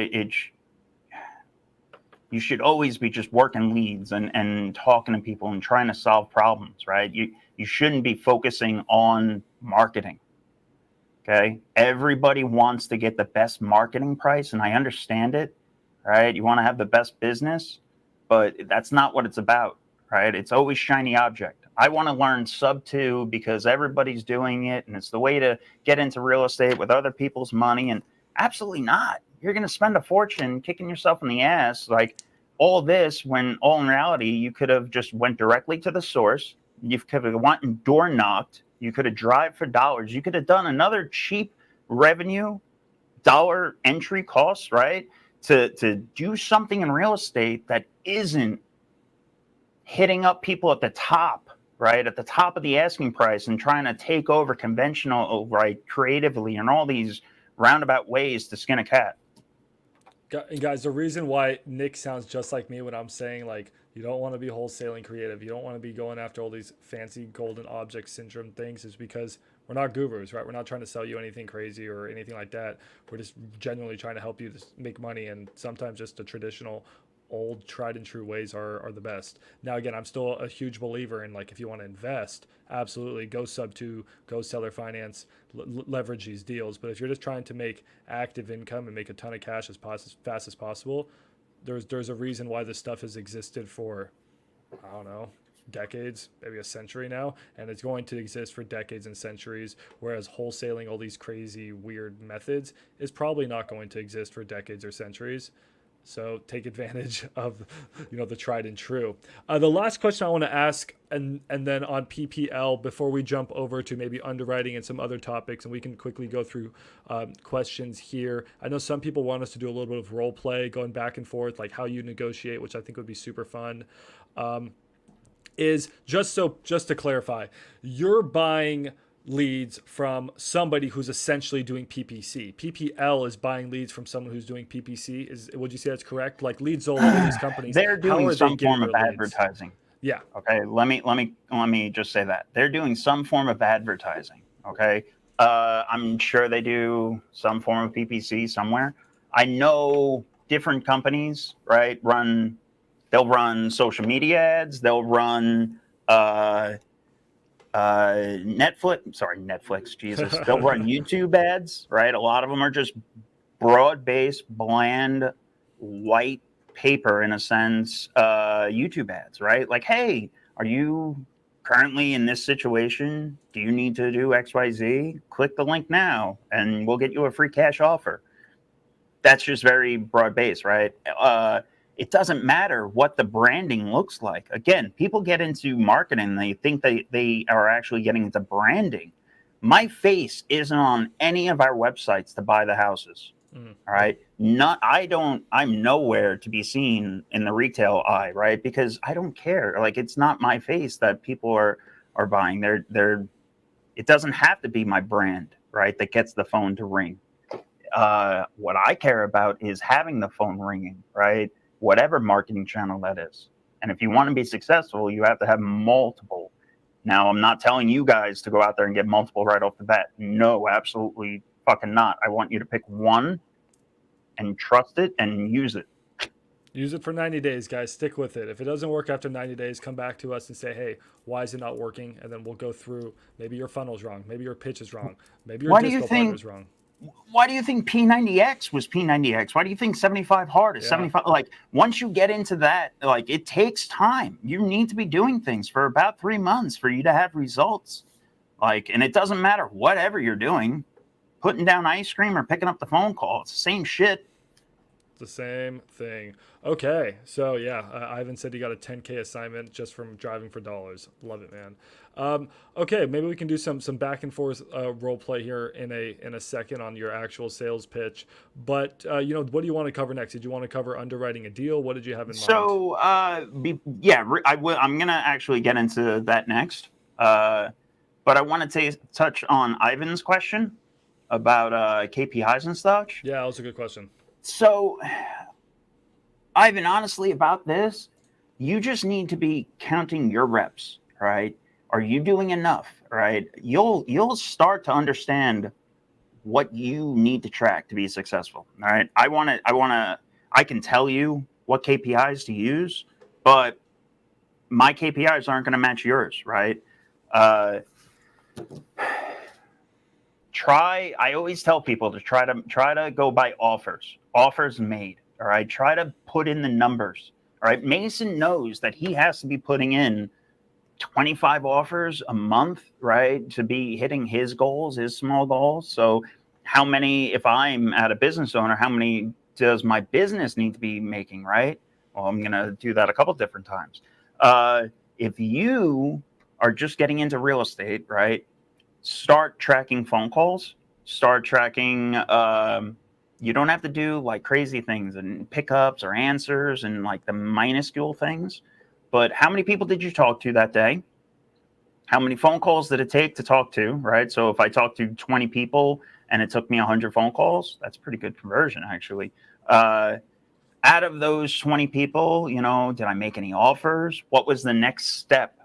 You should always be just working leads and talking to people and trying to solve problems, right? You shouldn't be focusing on marketing. Okay. Everybody wants to get the best marketing price, and I understand it, right? You want to have the best business, but that's not what it's about, right? It's always shiny object. I want to learn sub 2 because everybody's doing it and it's the way to get into real estate with other people's money. And absolutely not. You're going to spend a fortune kicking yourself in the ass. Like all this, when all in reality, you could have just went directly to the source. You could have went and door knocked. You could have drive for dollars. You could have done another cheap revenue dollar entry costs, right? To do something in real estate that isn't hitting up people at the top, right? At the top of the asking price and trying to take over conventional, right? Creatively and all these roundabout ways to skin a cat. Guys, the reason why Nick sounds just like me when I'm saying like you don't want to be wholesaling creative, you don't want to be going after all these fancy golden object syndrome things, is because we're not gurus, right? We're not trying to sell you anything crazy or anything like that. We're just genuinely trying to help you make money, and sometimes just the traditional old tried and true ways are the best. Now again, I'm still a huge believer in, like, if you want to invest, absolutely go sub 2, go seller finance, leverage these deals. But if you're just trying to make active income and make a ton of cash as fast as possible, there's a reason why this stuff has existed for, I don't know, decades, maybe a century now, and it's going to exist for decades and centuries, whereas wholesaling all these crazy weird methods is probably not going to exist for decades or centuries. So take advantage of, the tried and true. The last question I want to ask, and then on PPL, before we jump over to maybe underwriting and some other topics, and we can quickly go through questions here. I know some people want us to do a little bit of role play, going back and forth, like how you negotiate, which I think would be super fun. Is just to clarify, you're buying leads from somebody who's essentially doing PPC. PPL is buying leads from someone who's doing PPC. Would you say that's correct? Like Leadsola, all these companies, they're doing some form of advertising. Yeah. Okay. Let me just say that they're doing some form of advertising. Okay. I'm sure they do some form of PPC somewhere. I know different companies, right? They'll run social media ads. They'll run Netflix, Jesus. They'll run YouTube ads, right? A lot of them are just broad-based, bland, white paper, in a sense, YouTube ads, right? Like, hey, are you currently in this situation? Do you need to do XYZ? Click the link now, and we'll get you a free cash offer. That's just very broad-based, right? It doesn't matter what the branding looks like. Again, people get into marketing. They think they are actually getting into branding. My face isn't on any of our websites to buy the houses. All right. I'm nowhere to be seen in the retail eye, right? Because I don't care. Like, it's not my face that people are buying. It doesn't have to be my brand, right, that gets the phone to ring. What I care about is having the phone ringing, right? Whatever marketing channel that is. And if you want to be successful, you have to have multiple. Now, I'm not telling you guys to go out there and get multiple right off the bat. No, absolutely fucking not. I want you to pick one and trust it and use it. Use it for 90 days, guys. Stick with it. If it doesn't work after 90 days, come back to us and say, hey, why is it not working? And then we'll go through, maybe your funnel's wrong. Maybe your pitch is wrong. Maybe your disco partner's wrong. Why do you think P90X was P90X? Why do you think 75 hard is 75? Like, once you get into that, like, it takes time. You need to be doing things for about 3 months for you to have results. Like, and it doesn't matter whatever you're doing, putting down ice cream or picking up the phone call. It's the same shit. It's the same thing. Okay. So yeah, Ivan said he got a 10K assignment just from driving for dollars. Love it, man. Okay, maybe we can do some back and forth role play here in a second on your actual sales pitch. But what do you want to cover next? Did you want to cover underwriting a deal? What did you have in mind? So I'm gonna actually get into that next. But I want to touch on Ivan's question about KPIs and such. Yeah, that was a good question. So, Ivan, honestly, about this, you just need to be counting your reps, right? Are you doing enough, right? You'll start to understand what you need to track to be successful, all right? I can tell you what KPIs to use, but my KPIs aren't going to match yours, right? I always tell people to try to go by offers made. All right. Try to put in the numbers. All right. Mason knows that he has to be putting in 25 offers a month, right, to be hitting his goals, his small goals. So how many, if I'm at a business owner, how many does my business need to be making, right? Well, I'm going to do that a couple different times. If you are just getting into real estate, right, start tracking phone calls, start tracking, you don't have to do like crazy things and pickups or answers and like the minuscule things. But how many people did you talk to that day? How many phone calls did it take to talk to, right? So if I talked to 20 people and it took me 100 phone calls, that's pretty good conversion, actually. Out of those 20 people, you know, did I make any offers? What was the next step,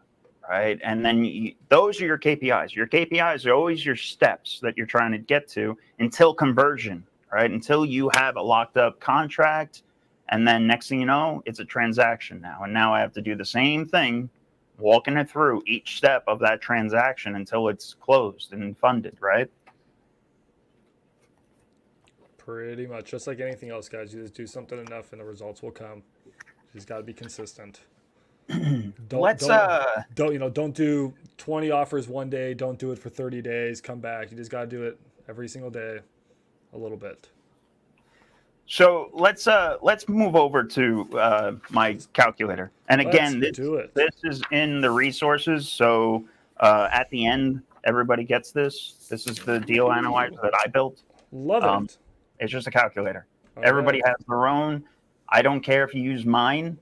right? And then those are your KPIs. Your KPIs are always your steps that you're trying to get to until conversion, right? Until you have a locked up contract. And then next thing you know, it's a transaction now. And now I have to do the same thing, walking it through each step of that transaction until it's closed and funded, right? Pretty much. Just like anything else, guys. You just do something enough and the results will come. You just got to be consistent. Don't do 20 offers one day. Don't do it for 30 days. Come back. You just got to do it every single day, a little bit. So let's move over to my calculator. And again, this is in the resources. So at the end, everybody gets this. This is the deal analyzer that I built. Love it. It's just a calculator. Everybody has their own. I don't care if you use mine.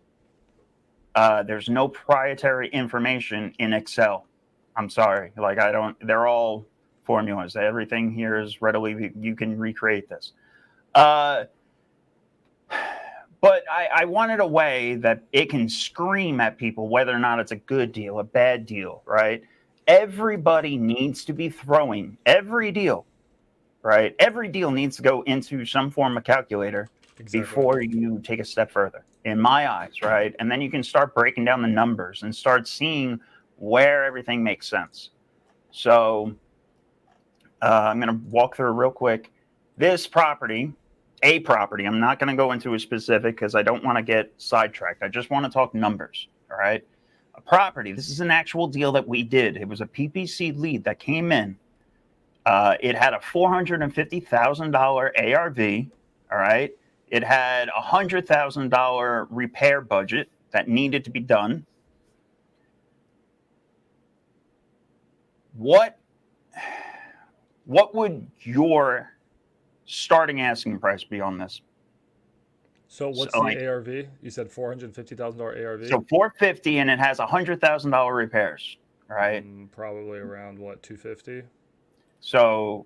There's no proprietary information in Excel. I'm sorry. Like they're all formulas. Everything here is readily, you can recreate this. But I wanted a way that it can scream at people whether or not it's a good deal, a bad deal, right? Everybody needs to be throwing every deal, right? Every deal needs to go into some form of calculator before you take a step further, in my eyes, right? And then you can start breaking down the numbers and start seeing where everything makes sense. So I'm going to walk through real quick. This property, I'm not going to go into a specific because I don't want to get sidetracked. I just want to talk numbers, all right? A property, this is an actual deal that we did. It was a PPC lead that came in. It had a $450,000 ARV, all right? It had a $100,000 repair budget that needed to be done. What would your starting asking price be on this? So what's the ARV? You said $450,000 ARV? So $450,000 and it has $100,000 repairs, right? Probably around what, $250,000? So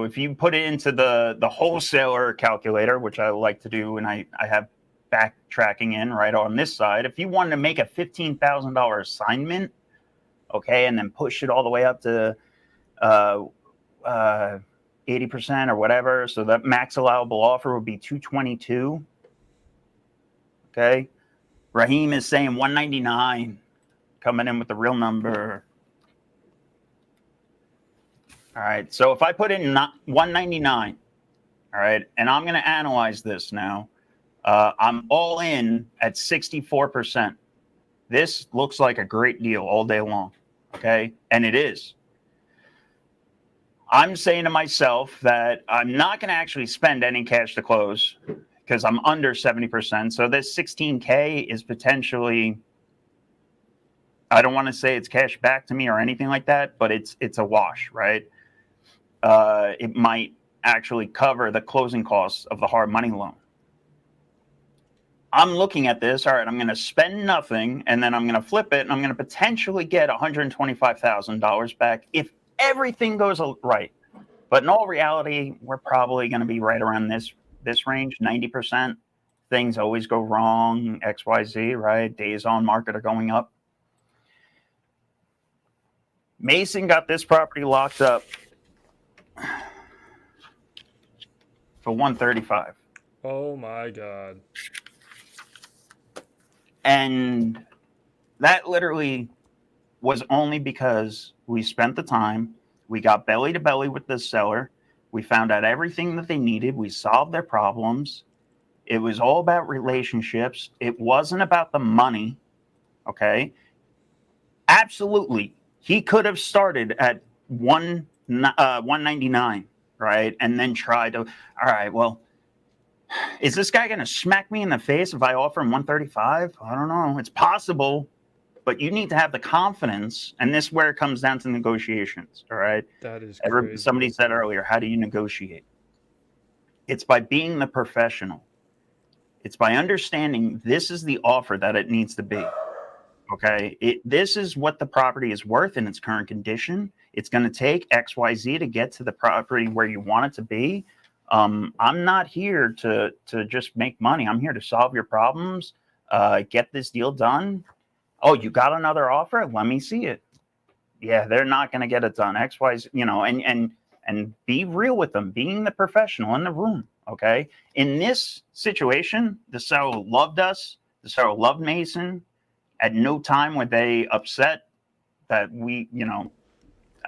if you put it into the wholesaler calculator, which I like to do, and I have backtracking in right on this side, if you wanted to make a $15,000 assignment, okay, and then push it all the way up to 80% or whatever, so that max allowable offer would be $222,000. Okay, Raheem is saying $199,000, coming in with the real number. All right, so if I put in $199,000, all right, and I'm going to analyze this now, I'm all in at 64%. This looks like a great deal all day long, okay, and it is. I'm saying to myself that I'm not going to actually spend any cash to close because I'm under 70%. So this $16K is potentially, I don't want to say it's cash back to me or anything like that, but it's a wash, right? It might actually cover the closing costs of the hard money loan. I'm looking at this, all right, I'm going to spend nothing, and then I'm going to flip it, and I'm going to potentially get $125,000 back if everything goes right. But in all reality, we're probably going to be right around this range, 90%. Things always go wrong, XYZ, right? Days on market are going up. Mason got this property locked up for $135,000. Oh my God. And that literally was only because we spent the time, we got belly to belly with the seller, we found out everything that they needed, we solved their problems. It was all about relationships. It wasn't about the money. Okay. Absolutely. He could have started at 199, right? And then tried to, all right, well, is this guy going to smack me in the face if I offer him 135? I don't know. It's possible, but you need to have the confidence. And this is where it comes down to negotiations. All right. That is crazy. Somebody said earlier, how do you negotiate? It's by being the professional. It's by understanding this is the offer that it needs to be. Okay. This is what the property is worth in its current condition. It's going to take XYZ to get to the property where you want it to be. I'm not here to just make money. I'm here to solve your problems, get this deal done. Oh, you got another offer? Let me see it. Yeah, they're not going to get it done. XYZ, and be real with them, being the professional in the room. Okay. In this situation, the seller loved us. The seller loved Mason. At no time were they upset that we,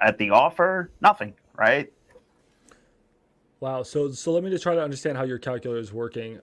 at the offer, nothing, right? Wow. So let me just try to understand how your calculator is working.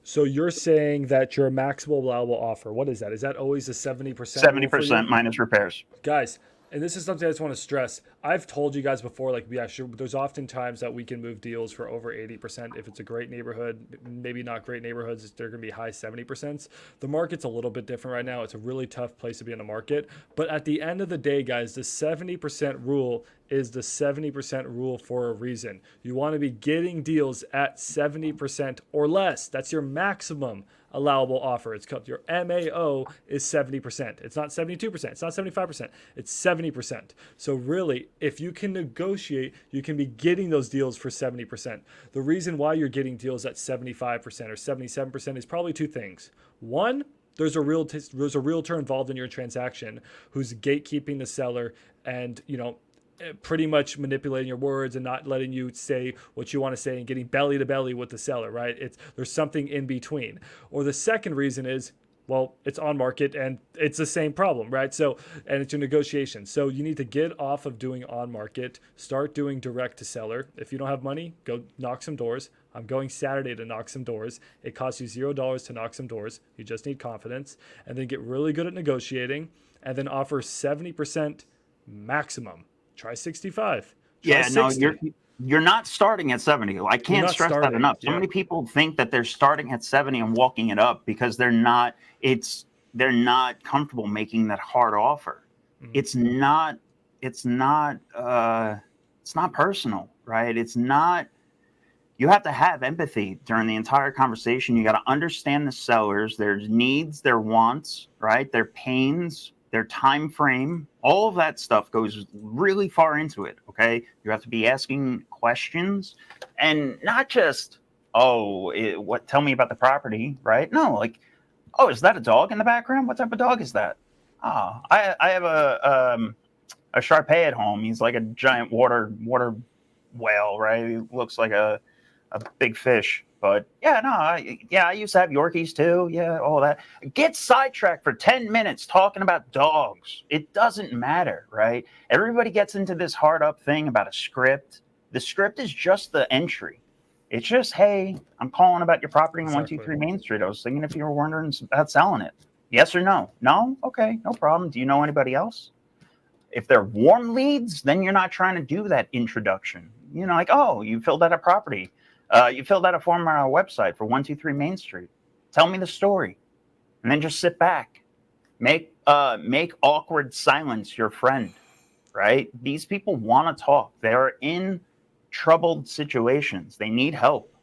So you're saying that your maximum allowable offer, what is that? Is that always a 70%? 70% minus repairs. Guys, and this is something I just want to stress. I've told you guys before, like, yeah, sure, there's often times that we can move deals for over 80%. If it's a great neighborhood, maybe not great neighborhoods, they're going to be high 70%. The market's a little bit different right now. It's a really tough place to be in the market. But at the end of the day, guys, the 70% rule is the 70% rule for a reason. You want to be getting deals at 70% or less. That's your maximum allowable offer. It's called, your MAO is 70%. It's not 72%. It's not 75%. It's 70%. So really, if you can negotiate, you can be getting those deals for 70%. The reason why you're getting deals at 75% or 77% is probably two things. One, there's a realtor involved in your transaction who's gatekeeping the seller and, pretty much manipulating your words and not letting you say what you want to say and getting belly to belly with the seller, right? There's something in between. Or the second reason is, well, it's on market and it's the same problem, right? So, and it's your negotiation. So you need to get off of doing on market, start doing direct to seller. If you don't have money, go knock some doors. I'm going Saturday to knock some doors. It costs you $0 to knock some doors. You just need confidence, and then get really good at negotiating, and then offer 70% maximum. Try 65. Try 60. No, you're not starting at 70. I can't stress that enough. So many people think that they're starting at 70 and walking it up because they're not comfortable making that hard offer. Mm-hmm. It's not personal, right? You have to have empathy during the entire conversation. You got to understand the sellers, their needs, their wants, right? Their pains, their time frame, all of that stuff goes really far into it. Okay. You have to be asking questions and not just, tell me about the property, right? No, like, oh, is that a dog in the background? What type of dog is that? Oh, I have a Shar Pei at home. He's like a giant water whale, right? He looks like a big fish. But I used to have Yorkies too. Yeah, all that. Get sidetracked for 10 minutes talking about dogs. It doesn't matter, right? Everybody gets into this hard up thing about a script. The script is just the entry. It's just, hey, I'm calling about your property on 123 Main Street. I was thinking if you were wondering about selling it. Yes or no? No? Okay, no problem. Do you know anybody else? If they're warm leads, then you're not trying to do that introduction. Like, oh, you filled out a property. You filled out a form on our website for 123 Main Street. Tell me the story. And then just sit back. Make awkward silence your friend, right? These people want to talk. They're in troubled situations. They need help.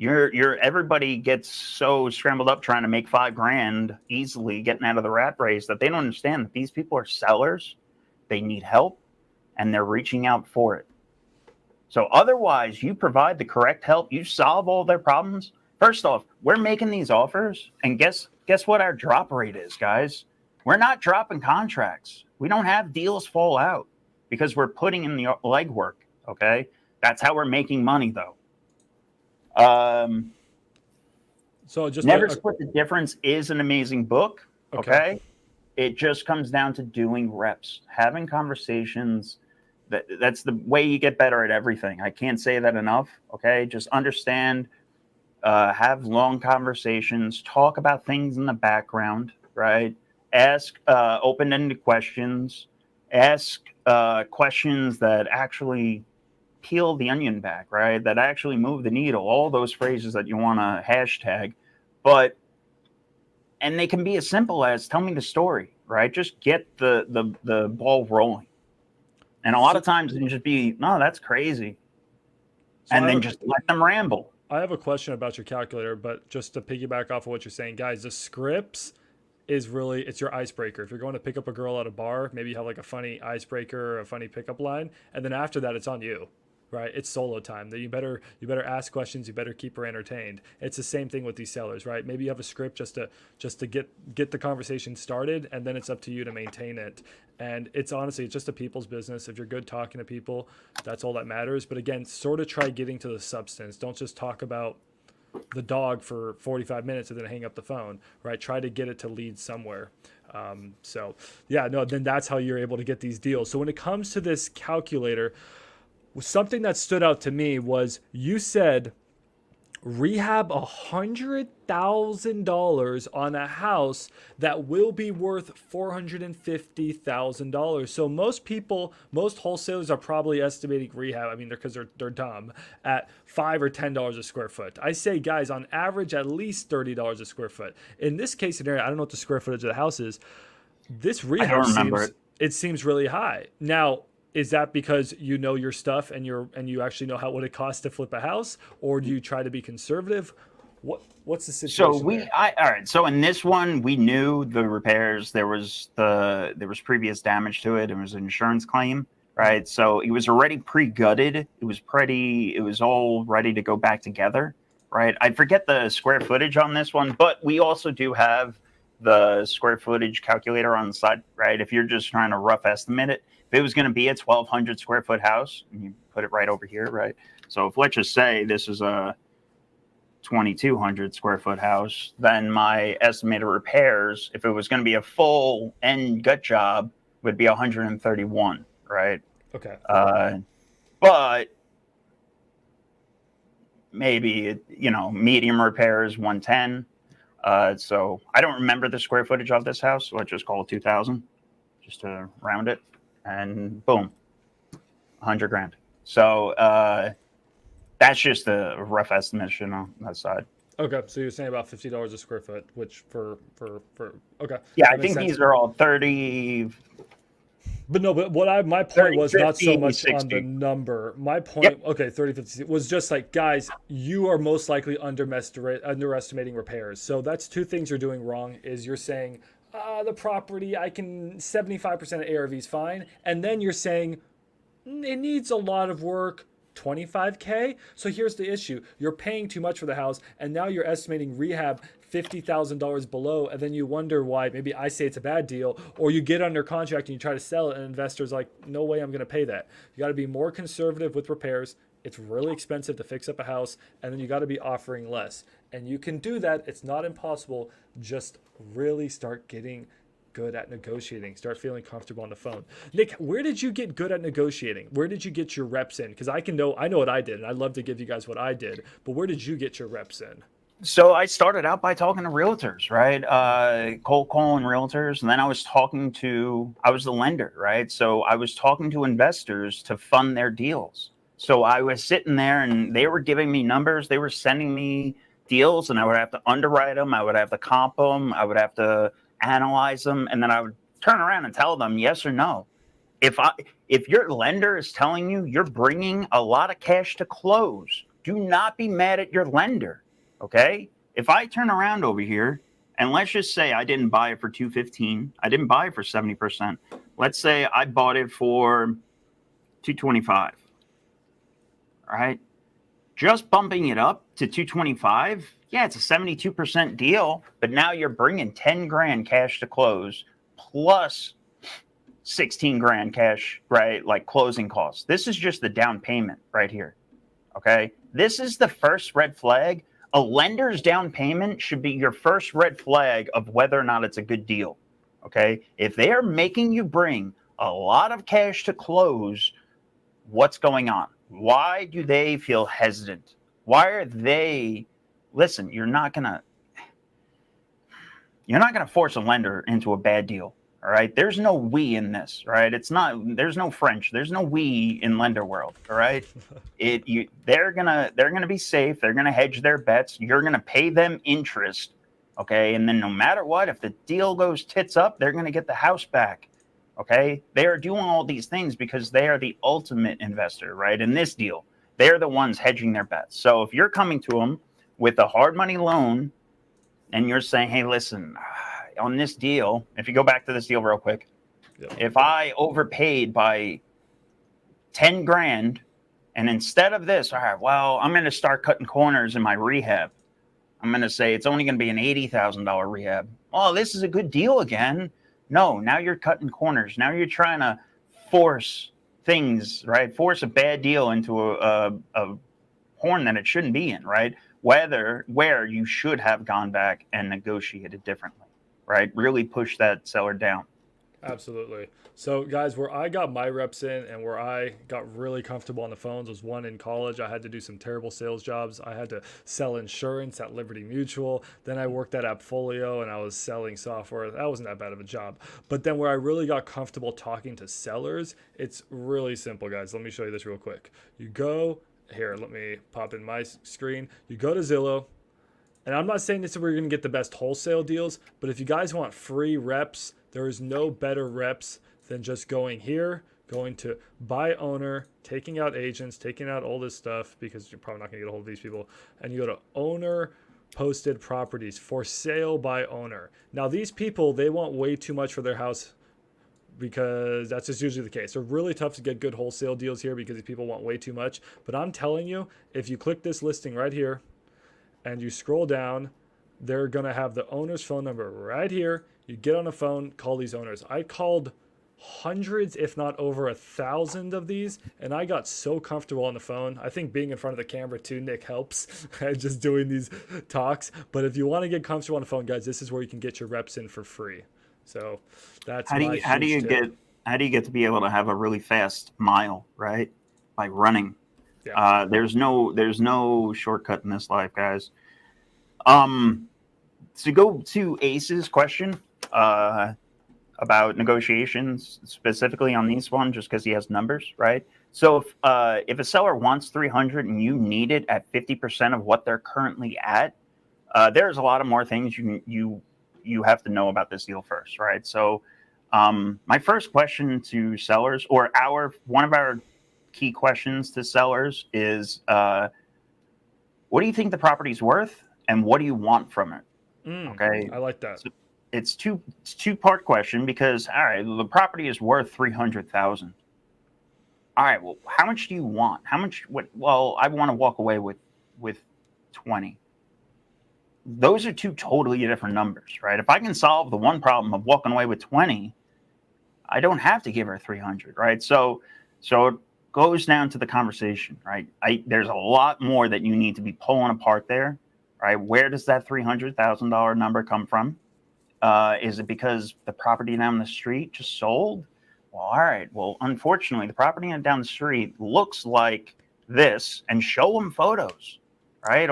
Everybody gets so scrambled up trying to make $5,000 easily, getting out of the rat race, that they don't understand that these people are sellers. They need help, and they're reaching out for it. So otherwise, you provide the correct help, you solve all their problems. First off, we're making these offers, and guess what our drop rate is, guys? We're not dropping contracts. We don't have deals fall out because we're putting in the legwork, okay? That's how we're making money, though. So just Never Split the Difference is an amazing book, okay? It just comes down to doing reps, having conversations. That's the way you get better at everything. I can't say that enough. Okay. Just understand have long conversations, talk about things in the background, right? Ask open-ended questions, ask questions that actually peel the onion back, right? That actually move the needle, all those phrases that you want to hashtag. And they can be as simple as tell me the story, right? Just get the ball rolling. And a lot of times it can just be, no, that's crazy. And then just let them ramble. I have a question about your calculator, but just to piggyback off of what you're saying, guys, the scripts is really, it's your icebreaker. If you're going to pick up a girl at a bar, maybe you have like a funny icebreaker or a funny pickup line, and then after that it's on you, right? It's solo time. That you better ask questions, you better keep her entertained. It's the same thing with these sellers, right? Maybe you have a script just to get the conversation started, and then it's up to you to maintain it. And it's honestly, it's just a people's business. If you're good talking to people, that's all that matters. But again, sort of try getting to the substance. Don't just talk about the dog for 45 minutes and then hang up the phone, right? Try to get it to lead somewhere. So yeah, no, then that's how you're able to get these deals. So when it comes to this calculator, something that stood out to me was you said rehab $100,000 on a house that will be worth $450,000. So most wholesalers are probably estimating rehab. I mean, because they're dumb at $5 or $10 a square foot. I say, guys, on average, at least $30 a square foot. In this case scenario, I don't know what the square footage of the house is. This rehab seems really high. Now, is that because you know your stuff and you actually know what it costs to flip a house, or do you try to be conservative? What's the situation? So all right. So in this one, we knew the repairs. There was previous damage to it. It was an insurance claim, right? So it was already pre-gutted. It was all ready to go back together, right? I forget the square footage on this one, but we also do have the square footage calculator on the side, right? If you're just trying to rough estimate it. If it was going to be a 1,200 square foot house, and you put it right over here, right? So if let's just say this is a 2,200 square foot house, then my estimated repairs, if it was going to be a full end gut job, would be 131, right? Okay. But maybe medium repairs 110. So I don't remember the square footage of this house. So let's just call it 2,000, just to round it. And boom, 100 grand. So that's just a rough estimation on that side. Okay, so you're saying about $50 a square foot, which for okay. Yeah, I think these are all 30. But no, but my point 30, was 50, not so much 60. On the number. My point, okay, 30, 50, was just like, guys, you are most likely underestimating repairs. So that's two things you're doing wrong. Is you're saying, the property, I can 75% of ARV is fine. And then you're saying it needs a lot of work, 25K. So here's the issue. You're paying too much for the house, and now you're estimating rehab $50,000 below, and then you wonder why. Maybe I say it's a bad deal, or you get under contract and you try to sell it, and investors like, no way I'm going to pay that. You got to be more conservative with repairs. It's really expensive to fix up a house, and then you got to be offering less. And you can do that. It's not impossible. Just really start getting good at negotiating. Start feeling comfortable on the phone. Nick, where did you get good at negotiating? Where did you get your reps in? Because I know what I did, and I'd love to give you guys what I did. But where did you get your reps in? So I started out by talking to realtors, right? Cold calling realtors. And then I was the lender, right? So I was talking to investors to fund their deals. So I was sitting there and they were giving me numbers. They were sending me deals and I would have to underwrite them. I would have to comp them. I would have to analyze them. And then I would turn around and tell them yes or no. If your lender is telling you you're bringing a lot of cash to close, do not be mad at your lender. Okay, if I turn around over here and let's just say I didn't buy it for $215, I didn't buy it for 70%. Let's say I bought it for $225. All right, just bumping it up to $225. Yeah, it's a 72% deal, but now you're bringing 10 grand cash to close plus 16 grand cash, right? Like closing costs. This is just the down payment right here. Okay, this is the first red flag. A lender's down payment should be your first red flag of whether or not it's a good deal, okay? If they are making you bring a lot of cash to close, what's going on? Why do they feel hesitant? Why are they listen, you're not gonna force a lender into a bad deal. All right. There's no we in this, right? There's no French. There's no we in lender world. All right. They're gonna be safe. They're gonna hedge their bets. You're gonna pay them interest. Okay. And then no matter what, if the deal goes tits up, they're gonna get the house back. Okay. They are doing all these things because they are the ultimate investor, right? In this deal, they're the ones hedging their bets. So if you're coming to them with a hard money loan and you're saying, hey, listen, on this deal, if you go back to this deal real quick, if I overpaid by 10 grand and instead of this, all right, well, I'm going to start cutting corners in my rehab. I'm going to say it's only going to be an $80,000 rehab. Oh, this is a good deal again. No, now you're cutting corners. Now you're trying to force things, right? Force a bad deal into a horn that it shouldn't be in, right? Where you should have gone back and negotiated differently, right? Really push that seller down. Absolutely. So, guys, where I got my reps in and where I got really comfortable on the phones was one in college. I had to do some terrible sales jobs. I had to sell insurance at Liberty Mutual. Then I worked at Appfolio and I was selling software. That wasn't that bad of a job. But then where I really got comfortable talking to sellers, it's really simple, guys. Let me show you this real quick. You go here, let me pop in my screen. You go to Zillow. And I'm not saying this is where you're going to get the best wholesale deals, but if you guys want free reps, there is no better reps than just going here, going to buy owner, taking out agents, taking out all this stuff because you're probably not going to get a hold of these people. And you go to owner posted properties for sale by owner. Now, these people, they want way too much for their house because that's just usually the case. They're really tough to get good wholesale deals here because these people want way too much. But I'm telling you, if you click this listing right here, and you scroll down, they're going to have the owner's phone number right here. You get on the phone, call these owners. I called hundreds, if not over 1,000 of these, and I got so comfortable on the phone. I think being in front of the camera too, Nick, helps. Just doing these talks. But if you want to get comfortable on the phone, guys, this is where you can get your reps in for free. So that's how do you get to be able to have a really fast mile, right? By running. Yeah. There's no shortcut in this life, guys. To go to Ace's question about negotiations, specifically on these one, just because he has numbers, right? So if a seller wants 300 and you need it at 50% of what they're currently at, there's a lot of more things you have to know about this deal first, right? So my first question to sellers, or one of our key questions to sellers is, what do you think the property's worth and what do you want from it? Okay. I like that. So it's two-part question because, all right, the property is worth $300,000. All right, well, how much do you want? Well, I want to walk away with 20. Those are two totally different numbers, right? If I can solve the one problem of walking away with 20, I don't have to give her 300, right? So it goes down to the conversation, right? There's a lot more that you need to be pulling apart there, right? Where does that $300,000 number come from? Is it because the property down the street just sold? Well, all right. Well, unfortunately, the property down the street looks like this, and show them photos, right?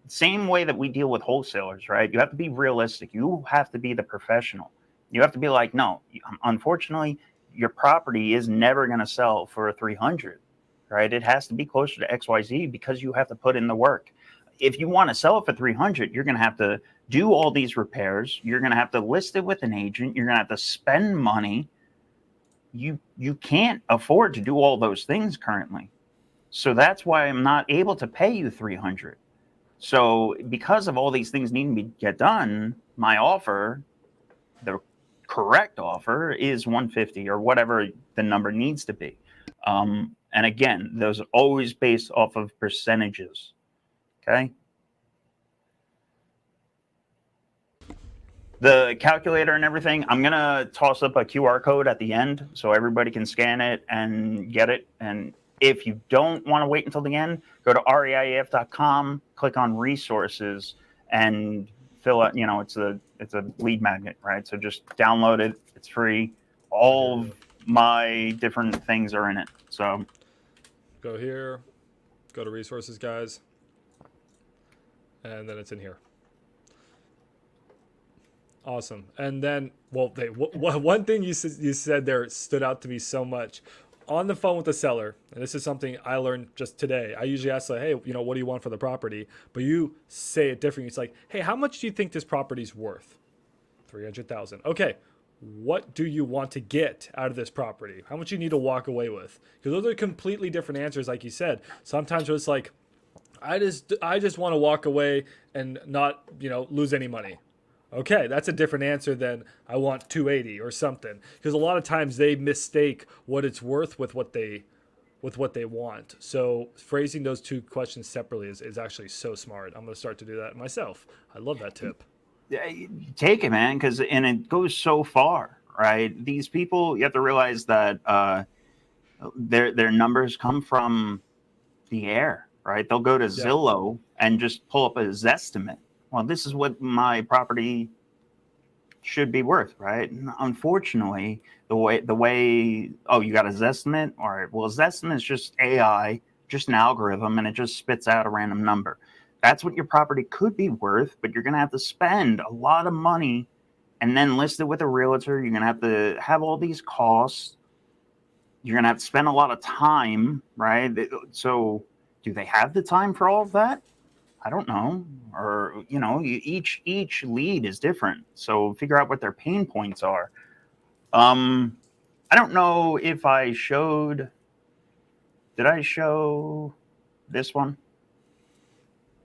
Same way that we deal with wholesalers, right? You have to be realistic. You have to be the professional. You have to be like, no, unfortunately, your property is never going to sell for 300, right? It has to be closer to XYZ because you have to put in the work. If you want to sell it for 300, you're going to have to do all these repairs. You're going to have to list it with an agent. You're going to have to spend money. You can't afford to do all those things currently. So that's why I'm not able to pay you 300. So because of all these things needing to get done, my offer, the correct offer, is 150 or whatever the number needs to be. And again, those are always based off of percentages. Okay. The calculator and everything, I'm going to toss up a QR code at the end so everybody can scan it and get it. And if you don't want to wait until the end, go to REIAF.com, click on resources, and fill out, it's a lead magnet, right? So just download it. It's free. All of my different things are in it. So go here, go to resources, guys. and then it's in here. Awesome. And then, well, one thing you said there stood out to me so much. On the phone with the seller, and this is something I learned just today. I usually ask, like, hey, what do you want for the property? But you say it differently. It's like, hey, how much do you think this property's worth? 300,000. Okay. What do you want to get out of this property? How much you need to walk away with? Because those are completely different answers, like you said. Sometimes it's like, I just want to walk away and not, lose any money. Okay, that's a different answer than I want 280 or something. Because a lot of times they mistake what it's worth with what they want. So phrasing those two questions separately is actually so smart. I'm going to start to do that myself. I love that tip. Take it, man, and it goes so far, right? These people, you have to realize that their numbers come from the air, right? They'll go to Zillow and just pull up a Zestimate. Well, this is what my property should be worth, right? And unfortunately, the way you got a Zestimate? All right, well, Zestimate is just AI, just an algorithm, and it just spits out a random number. That's what your property could be worth, but you're going to have to spend a lot of money and then list it with a realtor. You're going to have all these costs. You're going to have to spend a lot of time, right? So do they have the time for all of that? I don't know. Or, each lead is different. So figure out what their pain points are. I don't know if did I show this one?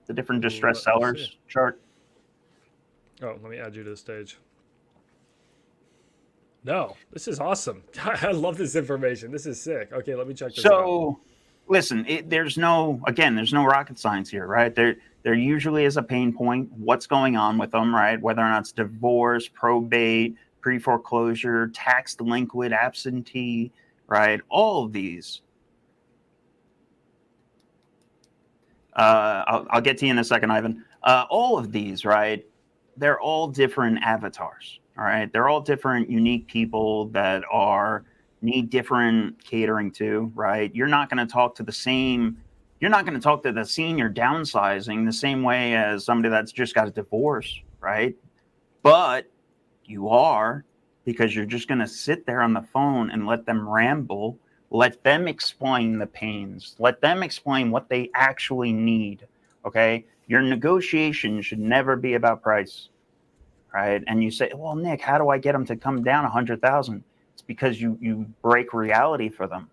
The different distressed sellers chart? Oh, let me add you to the stage. No, this is awesome. I love this information. This is sick. Okay, let me check this out. So, listen, there's no rocket science here, right? There usually is a pain point. What's going on with them, right? Whether or not it's divorce, probate, pre-foreclosure, tax delinquent, absentee, right? All of these. I'll get to you in a second, Ivan. All of these, right? They're all different avatars. All right, they're all different, unique people that need different catering to. Right, you're not going to talk to the senior downsizing the same way as somebody that's just got a divorce, right? But you are, because you're just going to sit there on the phone and let them ramble. Let them explain the pains. Let them explain what they actually need, okay? Your negotiation should never be about price, right? And you say, well, Nick, how do I get them to come down 100,000? It's because you break reality for them.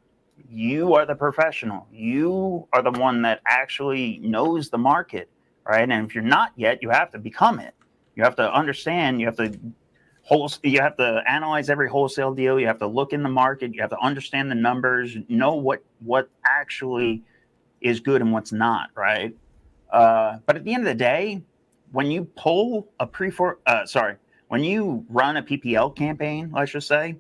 You are the professional. You are the one that actually knows the market, right? And if you're not yet, you have to become it. You have to understand. You have to analyze every wholesale deal. You have to look in the market. You have to understand the numbers, know what actually is good and what's not, right? But at the end of the day, when you when you run a PPL campaign, let's just say,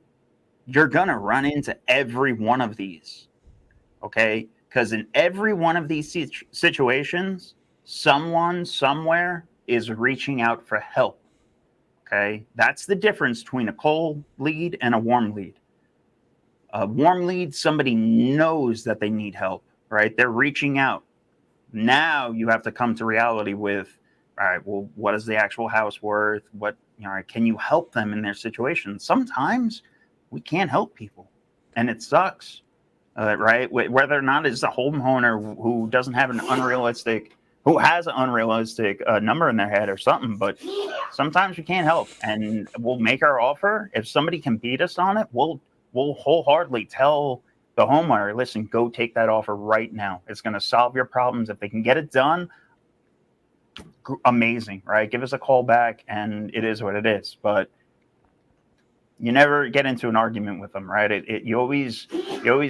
you're gonna run into every one of these, okay? Because in every one of these situations, someone somewhere is reaching out for help. Okay, that's the difference between a cold lead and a warm lead. A warm lead, somebody knows that they need help, right? They're reaching out. Now you have to come to reality with, all right, well, what is the actual house worth? Can you help them in their situation? Sometimes we can't help people, and it sucks, right? Whether or not it's a homeowner who doesn't have who has an unrealistic number in their head or something, but sometimes we can't help, and we'll make our offer. If somebody can beat us on it, we'll wholeheartedly tell the homeowner, listen, go take that offer right now. It's going to solve your problems. If they can get it done, amazing, right? Give us a call back, and it is what it is. But you never get into an argument with them, right? You always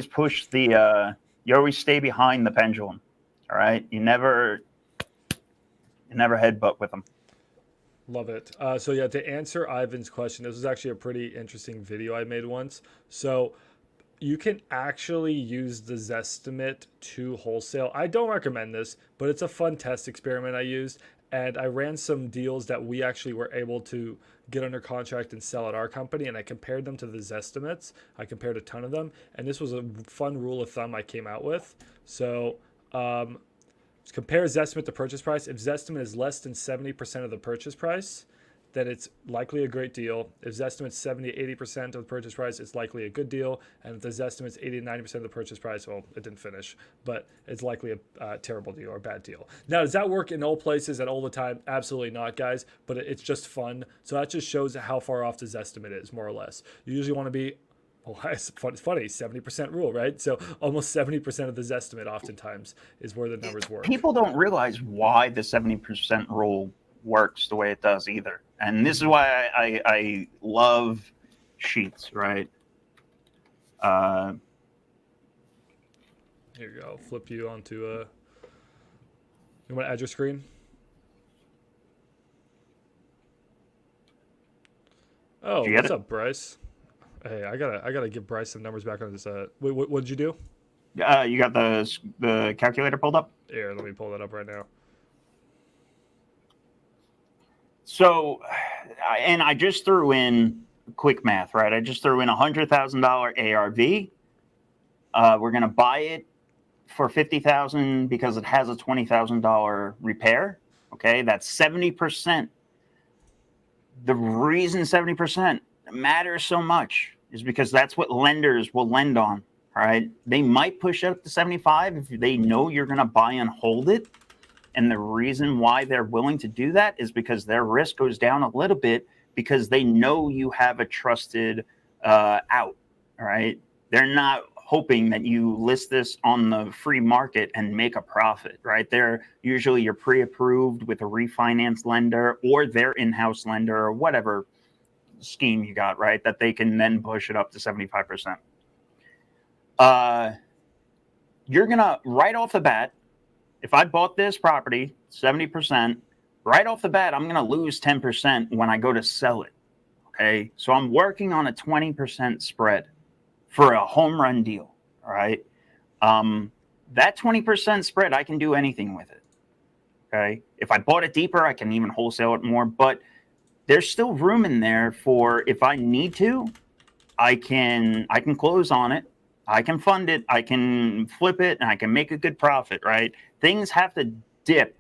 push you always stay behind the pendulum, all right? You never headbutt with them. Love it. To answer Ivan's question, this was actually a pretty interesting video I made once. So you can actually use the Zestimate to wholesale. I don't recommend this, but it's a fun test experiment I used. And I ran some deals that we actually were able to get under contract and sell at our company. And I compared them to the Zestimates. I compared a ton of them. And this was a fun rule of thumb I came out with. So Compare Zestimate to purchase price. If Zestimate is less than 70% of the purchase price, then it's likely a great deal. If Zestimate's 70 to 80% of the purchase price, it's likely a good deal. And if the Zestimate's 80 to 90% of the purchase price, well, it didn't finish, but it's likely a terrible deal or a bad deal. Now, does that work in all places at all the time? Absolutely not, guys, but it's just fun. So that just shows how far off the Zestimate is, more or less. You usually want to be, well, it's funny, 70% rule, right? So almost 70% of the Zestimate oftentimes is where the numbers work. People don't realize why the 70% rule works the way it does either. And this is why I love sheets, right? Here you go. Flip you onto you want to add your screen? Oh, what's up, Bryce? Hey, I gotta give Bryce some numbers back on this. What did you do? You got the calculator pulled up? Here, let me pull that up right now. So, and I just threw in quick math, right? I just threw in $100,000 ARV. We're gonna buy it for $50,000 because it has a $20,000 repair. Okay, that's 70%. The reason 70% matters so much is because that's what lenders will lend on. Right? They might push it up to 75 if they know you're going to buy and hold it. And the reason why they're willing to do that is because their risk goes down a little bit because they know you have a trusted out. Right? They're not hoping that you list this on the free market and make a profit. Right? They're usually you're pre-approved with a refinance lender or their in-house lender or whatever scheme you got, right? That they can then push it up to 75%. You're gonna right off the bat, if I bought this property 70%, right off the bat, I'm gonna lose 10% when I go to sell it. Okay, so I'm working on a 20% spread for a home run deal. All right, that 20% spread, I can do anything with it. Okay, if I bought it deeper, I can even wholesale it more, but there's still room in there for if I need to, I can close on it. I can fund it, I can flip it, and I can make a good profit, right? Things have to dip.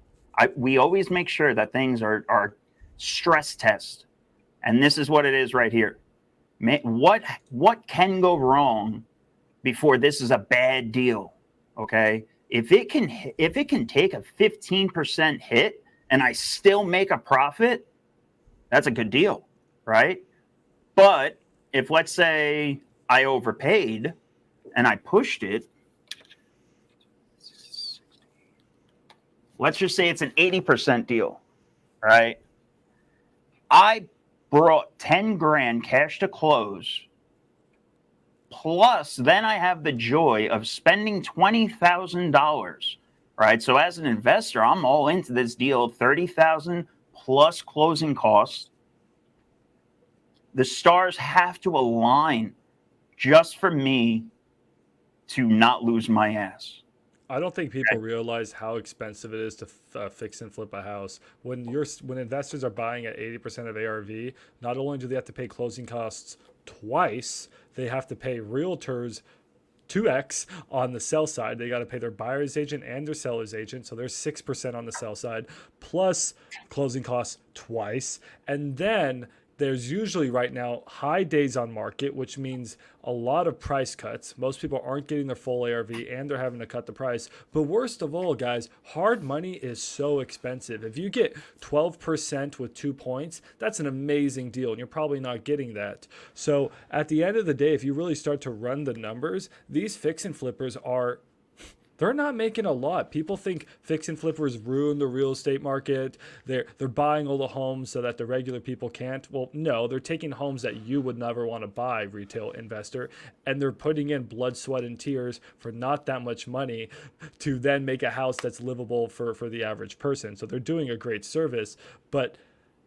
We always make sure that things are stress test. And this is what it is right here. What can go wrong before this is a bad deal, okay? If it can take a 15% hit and I still make a profit, that's a good deal, right? But if, let's say, I overpaid, and I pushed it, let's just say it's an 80% deal, right? I brought 10 grand cash to close, plus then I have the joy of spending $20,000, right? So as an investor, I'm all into this deal, 30,000 plus closing costs. The stars have to align just for me to not lose my ass. I don't think people realize how expensive it is to fix and flip a house. When investors are buying at 80% of ARV, not only do they have to pay closing costs twice, they have to pay realtors 2x on the sell side. They got to pay their buyer's agent and their seller's agent. So there's 6% on the sell side, plus closing costs twice. And then there's usually right now high days on market, which means a lot of price cuts. Most people aren't getting their full ARV and they're having to cut the price. But worst of all, guys, hard money is so expensive. If you get 12% with 2 points, that's an amazing deal, and you're probably not getting that. So at the end of the day, if you really start to run the numbers, these fix and flippers they're not making a lot. People think fix and flippers ruin the real estate market. They're buying all the homes so that the regular people can't. Well, no, they're taking homes that you would never want to buy, retail investor, and they're putting in blood, sweat, and tears for not that much money to then make a house that's livable for the average person. So they're doing a great service, but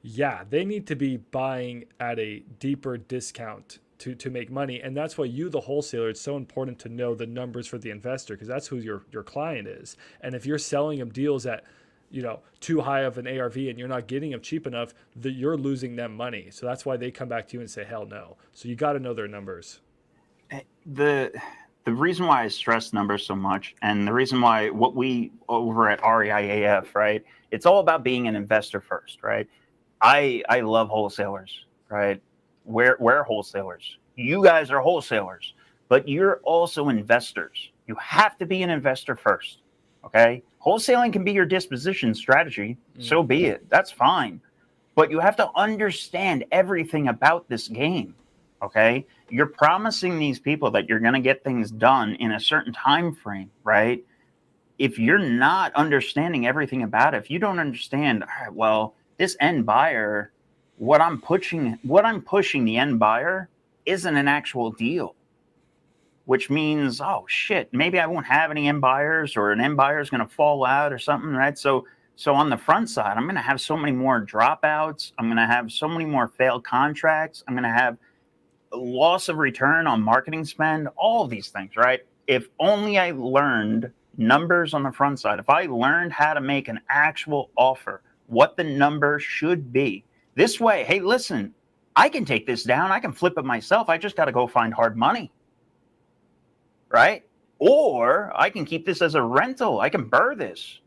yeah, they need to be buying at a deeper discount to make money. And that's why you, the wholesaler, it's so important to know the numbers for the investor, because that's who your client is. And if you're selling them deals at, too high of an ARV and you're not getting them cheap enough, that you're losing them money. So that's why they come back to you and say, hell no. So you got to know their numbers. The the reason why I stress numbers so much, and the reason why what we over at REIAF, right? It's all about being an investor first, right? I love wholesalers, right? We're wholesalers. You guys are wholesalers, but you're also investors. You have to be an investor first. Okay? Wholesaling can be your disposition strategy. So be it. That's fine. But you have to understand everything about this game. Okay? You're promising these people that you're going to get things done in a certain time frame, right? If you're not understanding everything about it, if you don't understand, all right, well, this end buyer, what I'm pushing the end buyer isn't an actual deal, which means, oh shit, maybe I won't have any end buyers, or an end buyer is going to fall out or something, right? So on the front side, I'm going to have so many more dropouts. I'm going to have so many more failed contracts. I'm going to have loss of return on marketing spend, all of these things, right? If only I learned numbers on the front side, if I learned how to make an actual offer, what the number should be. This way, hey, listen, I can take this down. I can flip it myself. I just got to go find hard money, right? Or I can keep this as a rental. I can burr this.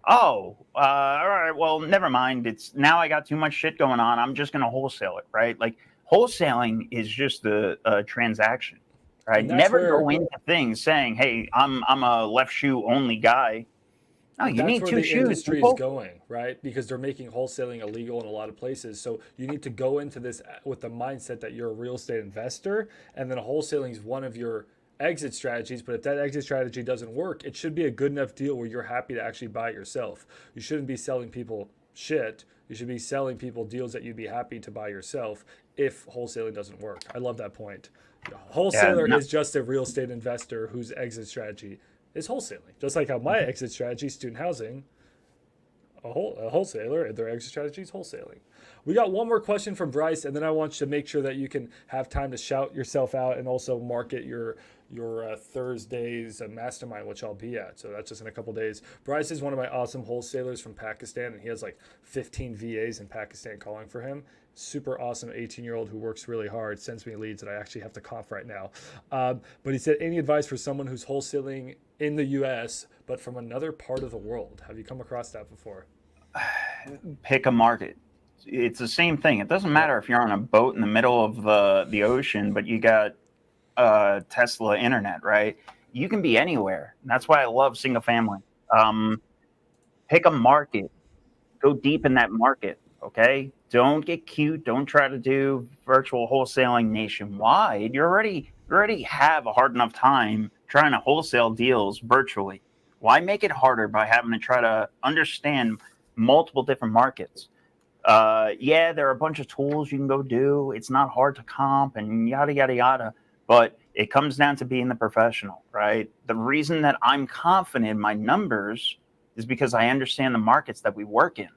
Oh, all right. Well, never mind. It's now I got too much shit going on. I'm just going to wholesale it, right? Like wholesaling is just a transaction, right? And that's Never where go into things saying, "Hey, I'm a left shoe only guy." No, you that's need where two the shoes, industry is people. going, right? Because they're making wholesaling illegal in a lot of places. So you need to go into this with the mindset that you're a real estate investor, and then wholesaling is one of your exit strategies. But if that exit strategy doesn't work, it should be a good enough deal where you're happy to actually buy it yourself. You shouldn't be selling people shit. You should be selling people deals that you'd be happy to buy yourself if wholesaling doesn't work. I love that point. A Yeah, wholesaler no, is just a real estate investor whose exit strategy is wholesaling. Just like how my exit strategy, student housing, a wholesaler, and their exit strategy is wholesaling. We got one more question from Bryce, and then I want you to make sure that you can have time to shout yourself out and also market your Thursday's mastermind, which I'll be at. So that's just in a couple days. Bryce is one of my awesome wholesalers from Pakistan, and he has like 15 VAs in Pakistan calling for him. Super awesome 18-year-old who works really hard, sends me leads that I actually have to comp right now. But he said, any advice for someone who's wholesaling in the U.S. but from another part of the world? Have you come across that before? pick a market. It's the same thing. It doesn't Yep. matter if you're on a boat in the middle of the ocean, but you got Tesla internet, right? You can be anywhere. And that's why I love single family. Um, Pick a market, go deep in that market. Okay, don't get cute. Don't try to do virtual wholesaling nationwide. You already have a hard enough time trying to wholesale deals virtually. Why make it harder by having to try to understand multiple different markets? Yeah, there are a bunch of tools you can go do. It's not hard to comp and yada yada yada, but it comes down to being the professional, right? The reason that I'm confident in my numbers is because I understand the markets that we work in.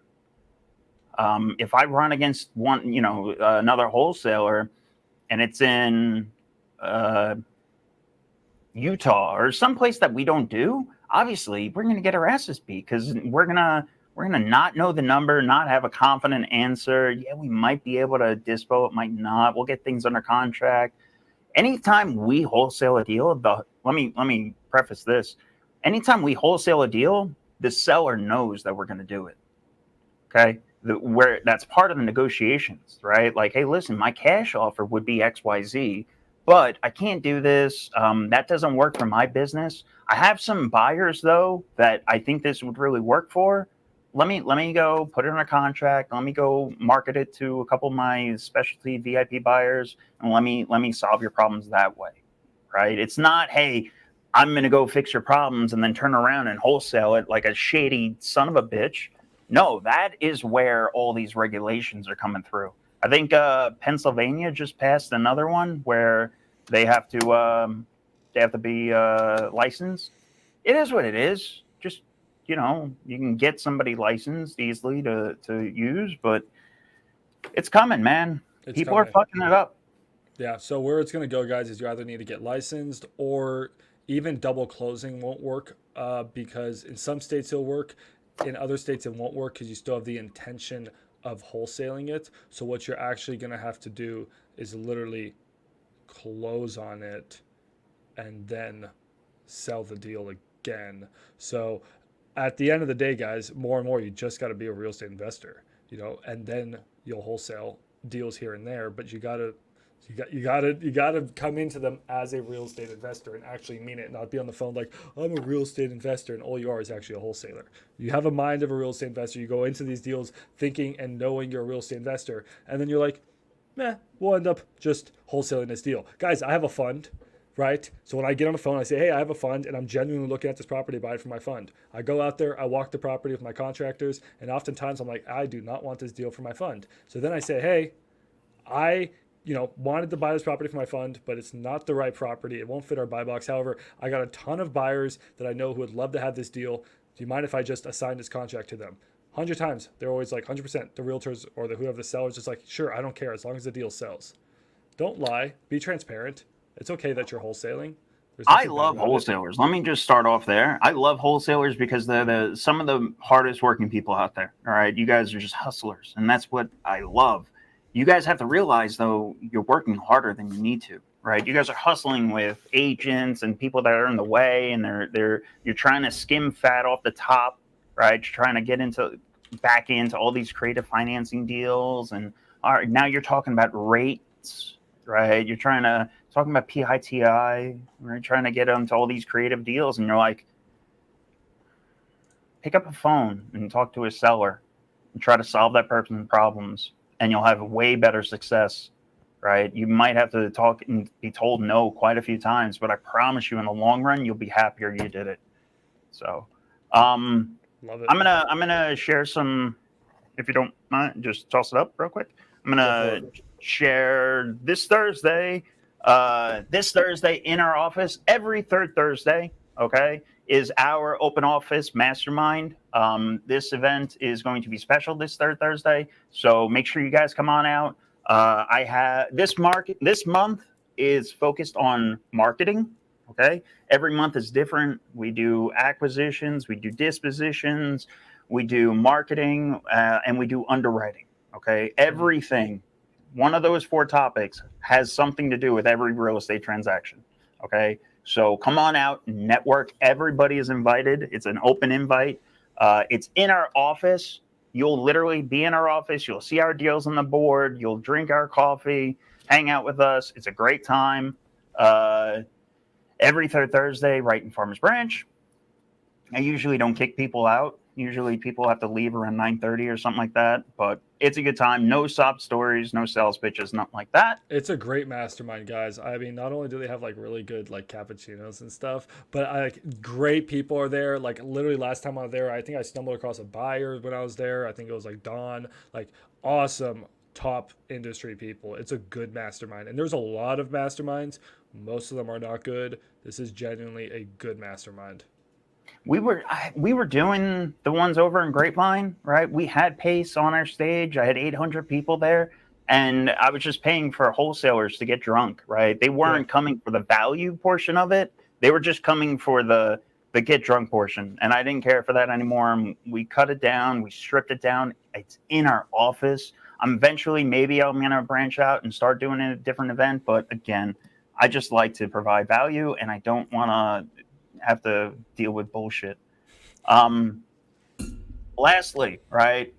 If I run against another wholesaler, and it's in uh, Utah or someplace that we don't do, obviously we're going to get our asses beat because we're gonna not know the number, not have a confident answer. Yeah, we might be able to dispo, it might not. We'll get things under contract. Anytime we wholesale a deal, let me preface this. Anytime we wholesale a deal, the seller knows that we're going to do it. Okay, where that's part of the negotiations, right? Like, hey, listen, my cash offer would be XYZ, but I can't do this. That doesn't work for my business. I have some buyers though that I think this would really work for. Let me go put it on a contract. Let me go market it to a couple of my specialty VIP buyers, and let me solve your problems that way, right? It's not, hey, I'm gonna go fix your problems and then turn around and wholesale it like a shady son of a bitch. No, that is where all these regulations are coming through. I think Pennsylvania just passed another one where they have to be licensed. It is what it is. Just you can get somebody licensed easily to use, but it's coming, man. It's People are coming. fucking it up. Yeah. So where it's going to go, guys, is you either need to get licensed or even double closing won't work because in some states it'll work. In other states it won't work because you still have the intention of wholesaling it. So what you're actually going to have to do is literally close on it and then sell the deal again. So at the end of the day, guys, more and more, you just got to be a real estate investor, and then you'll wholesale deals here and there, but you gotta come into them as a real estate investor and actually mean it, not be on the phone like, I'm a real estate investor, and all you are is actually a wholesaler. You have a mind of a real estate investor. You go into these deals thinking and knowing you're a real estate investor, and then you're like, we'll end up just wholesaling this deal. Guys, I have a fund, right? So when I get on the phone, I say, hey, I have a fund and I'm genuinely looking at this property to buy it for my fund. I go out there, I walk the property with my contractors, and oftentimes I'm like, I do not want this deal for my fund. So then I say, hey, I wanted to buy this property for my fund, but it's not the right property. It won't fit our buy box. However, I got a ton of buyers that I know who would love to have this deal. Do you mind if I just assign this contract to them? 100 times, they're always like 100%. The realtors or whoever the seller's just like, sure, I don't care as long as the deal sells. Don't lie. Be transparent. It's okay that you're wholesaling. I love wholesalers. Let me just start off there. I love wholesalers because they're some of the hardest working people out there. All right. You guys are just hustlers. And that's what I love. You guys have to realize, though, you're working harder than you need to. Right. You guys are hustling with agents and people that are in the way, and you're trying to skim fat off the top. Right. You're trying to get back into all these creative financing deals. And all right, now you're talking about rates. Right. You're talking about PITI. We're trying to get into all these creative deals. And you're like, pick up a phone and talk to a seller and try to solve that person's problems. And you'll have way better success. Right. You might have to talk and be told no quite a few times, but I promise you in the long run, you'll be happier you did it. So love it. I'm gonna share some, if you don't mind, just toss it up real quick. I'm gonna share this Thursday in our office. Every third Thursday, okay, is our open office mastermind. This event is going to be special this third Thursday, so make sure you guys come on out. I have this month is focused on marketing. Okay. Every month is different. We do acquisitions, we do dispositions, we do marketing, and we do underwriting. Okay. Everything, one of those 4 topics has something to do with every real estate transaction. Okay. So come on out, network. Everybody is invited. It's an open invite. It's in our office. You'll literally be in our office. You'll see our deals on the board. You'll drink our coffee, hang out with us. It's a great time. Every third Thursday, right in Farmers Branch. I usually don't kick people out. Usually people have to leave around 9:30 or something like that. But it's a good time. No sob stories, no sales pitches, nothing like that. It's a great mastermind, guys. I mean, not only do they have like really good like cappuccinos and stuff, but great people are there. Like literally last time I was there, I think I stumbled across a buyer when I was there. I think it was like Don. Like awesome top industry people. It's a good mastermind. And there's a lot of masterminds. Most of them are not good. This is genuinely a good mastermind. We were doing the ones over in Grapevine, right? We had Pace on our stage. I had 800 people there, and I was just paying for wholesalers to get drunk, right? They weren't coming for the value portion of it. They were just coming for the get drunk portion, and I didn't care for that anymore. We cut it down. We stripped it down. It's in our office. Maybe I'm going to branch out and start doing a different event, but again, I just like to provide value, and I don't want to have to deal with bullshit. Lastly, right,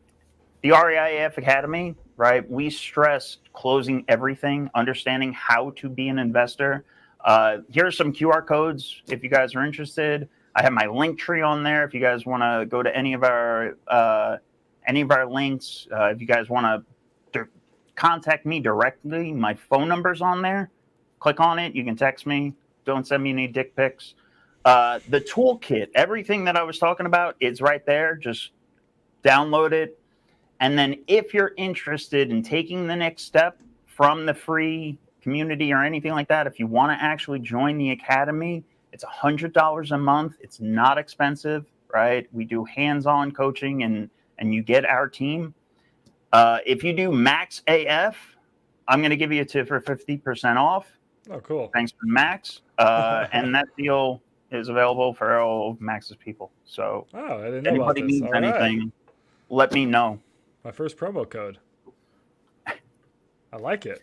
the REIAF Academy, right, we stress closing everything, understanding how to be an investor. Here are some QR codes if you guys are interested. I have my link tree on there if you guys want to go to any of our links. If you guys want to contact me directly, my phone number's on there. Click on it. You can text me. Don't send me any dick pics. The toolkit, everything that I was talking about, is right there. Just download it. And then if you're interested in taking the next step from the free community or anything like that, if you want to actually join the academy, it's $100 a month. It's not expensive, right? We do hands-on coaching and you get our team. If you do Max AF, I'm going to give you a tip for 50% off. Oh, cool. Thanks for Max. And that deal is available for all of Max's people. So I didn't know anybody about this. needs anything, let me know. My first promo code. I like it.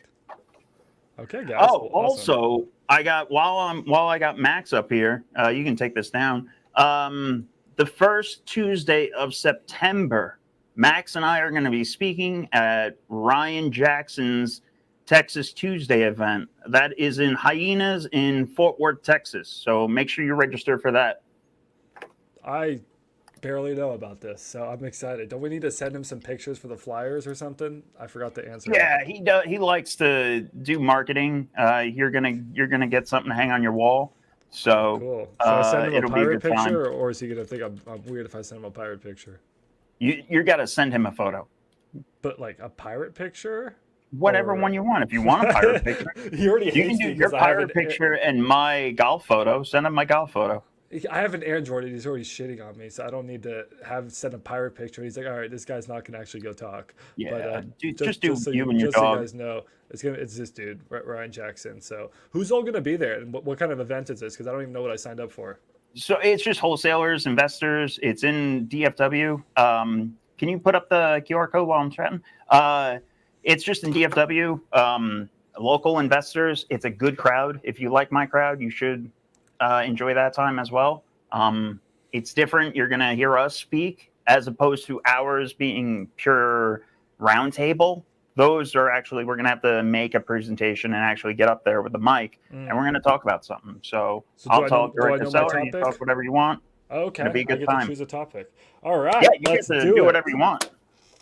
Okay, guys. Oh, awesome. also, I got while I got Max up here, you can take this down. The first Tuesday of September, Max and I are going to be speaking at Ryan Jackson's Texas Tuesday event. That is in Hyenas in Fort Worth, Texas. So make sure you register for that. I barely know about this, so I'm excited. Don't we need to send him some pictures for the flyers or something? I forgot the answer. Yeah, he does. He likes to do marketing. You're gonna get something to hang on your wall. So Cool. Should I send him a it'll be a pirate good time. picture, or is he gonna think I'm weird if I send him a pirate picture? You got to send him a photo. But like a pirate picture? Whatever one you want. If you want a pirate picture, He already you hates can me do your 'cause I have pirate an picture and my golf photo. Send him my golf photo. I have an Android and he's already shitting on me, so I don't need to send a pirate picture. He's like, all right, this guy's not gonna actually go talk. Yeah, But just do you and your just so dog. you guys know, it's this dude, Ryan Jackson. So who's all gonna be there, and what kind of event is this? Because I don't even know what I signed up for. So it's just wholesalers, investors. It's in DFW. Can you put up the QR code while I'm chatting? It's just in DFW. Local investors. It's a good crowd. If you like my crowd, you should enjoy that time as well. It's different. You're going to hear us speak as opposed to ours being pure roundtable. Those are actually, we're going to have to make a presentation and actually get up there with the mic and we're going to talk about something. So I'll talk direct to seller. You talk whatever you want. Okay. It'll be a good I get time. to choose a topic. All right. Yeah, you let's get to do whatever you want.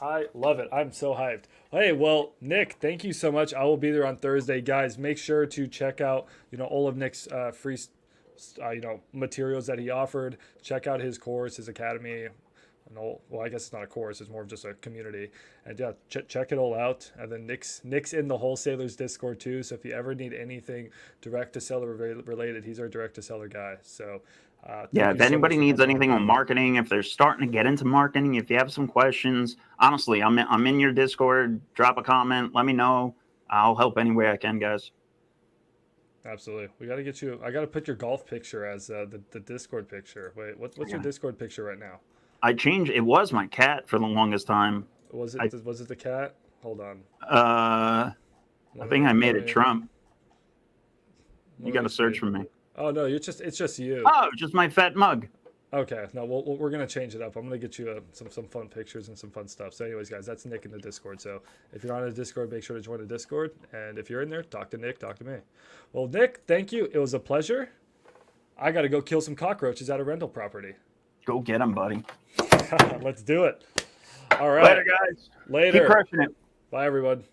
I love it. I'm so hyped. Hey, well, Nick, thank you so much. I will be there on Thursday, guys. Make sure to check out, all of Nick's free materials that he offered. Check out his course, his academy. Well, I guess it's not a course; it's more of just a community. And yeah, check it all out. And then Nick's in the Wholesalers Discord too. So if you ever need anything direct to seller related, he's our direct to seller guy. So yeah, if anybody needs anything on marketing, if they're starting to get into marketing, if you have some questions, honestly, I'm in your Discord. Drop a comment. Let me know. I'll help any way I can, guys. Absolutely. We got to get you. I got to put your golf picture as the Discord picture. Wait, what's your Discord picture right now? I changed. It was my cat for the longest time. Was it the cat? Hold on. I think I made it Trump. You got to search for me. Oh no, it's just you. Oh, just my fat mug. Okay, no, we're gonna change it up. I'm gonna get you some fun pictures and some fun stuff. So, anyways, guys, that's Nick in the Discord. So, if you're on the Discord, make sure to join the Discord. And if you're in there, talk to Nick, talk to me. Well, Nick, thank you. It was a pleasure. I gotta go kill some cockroaches at a rental property. Go get them, buddy. Let's do it. All right. Later, guys. Later. Keep crushing it. Bye, everyone.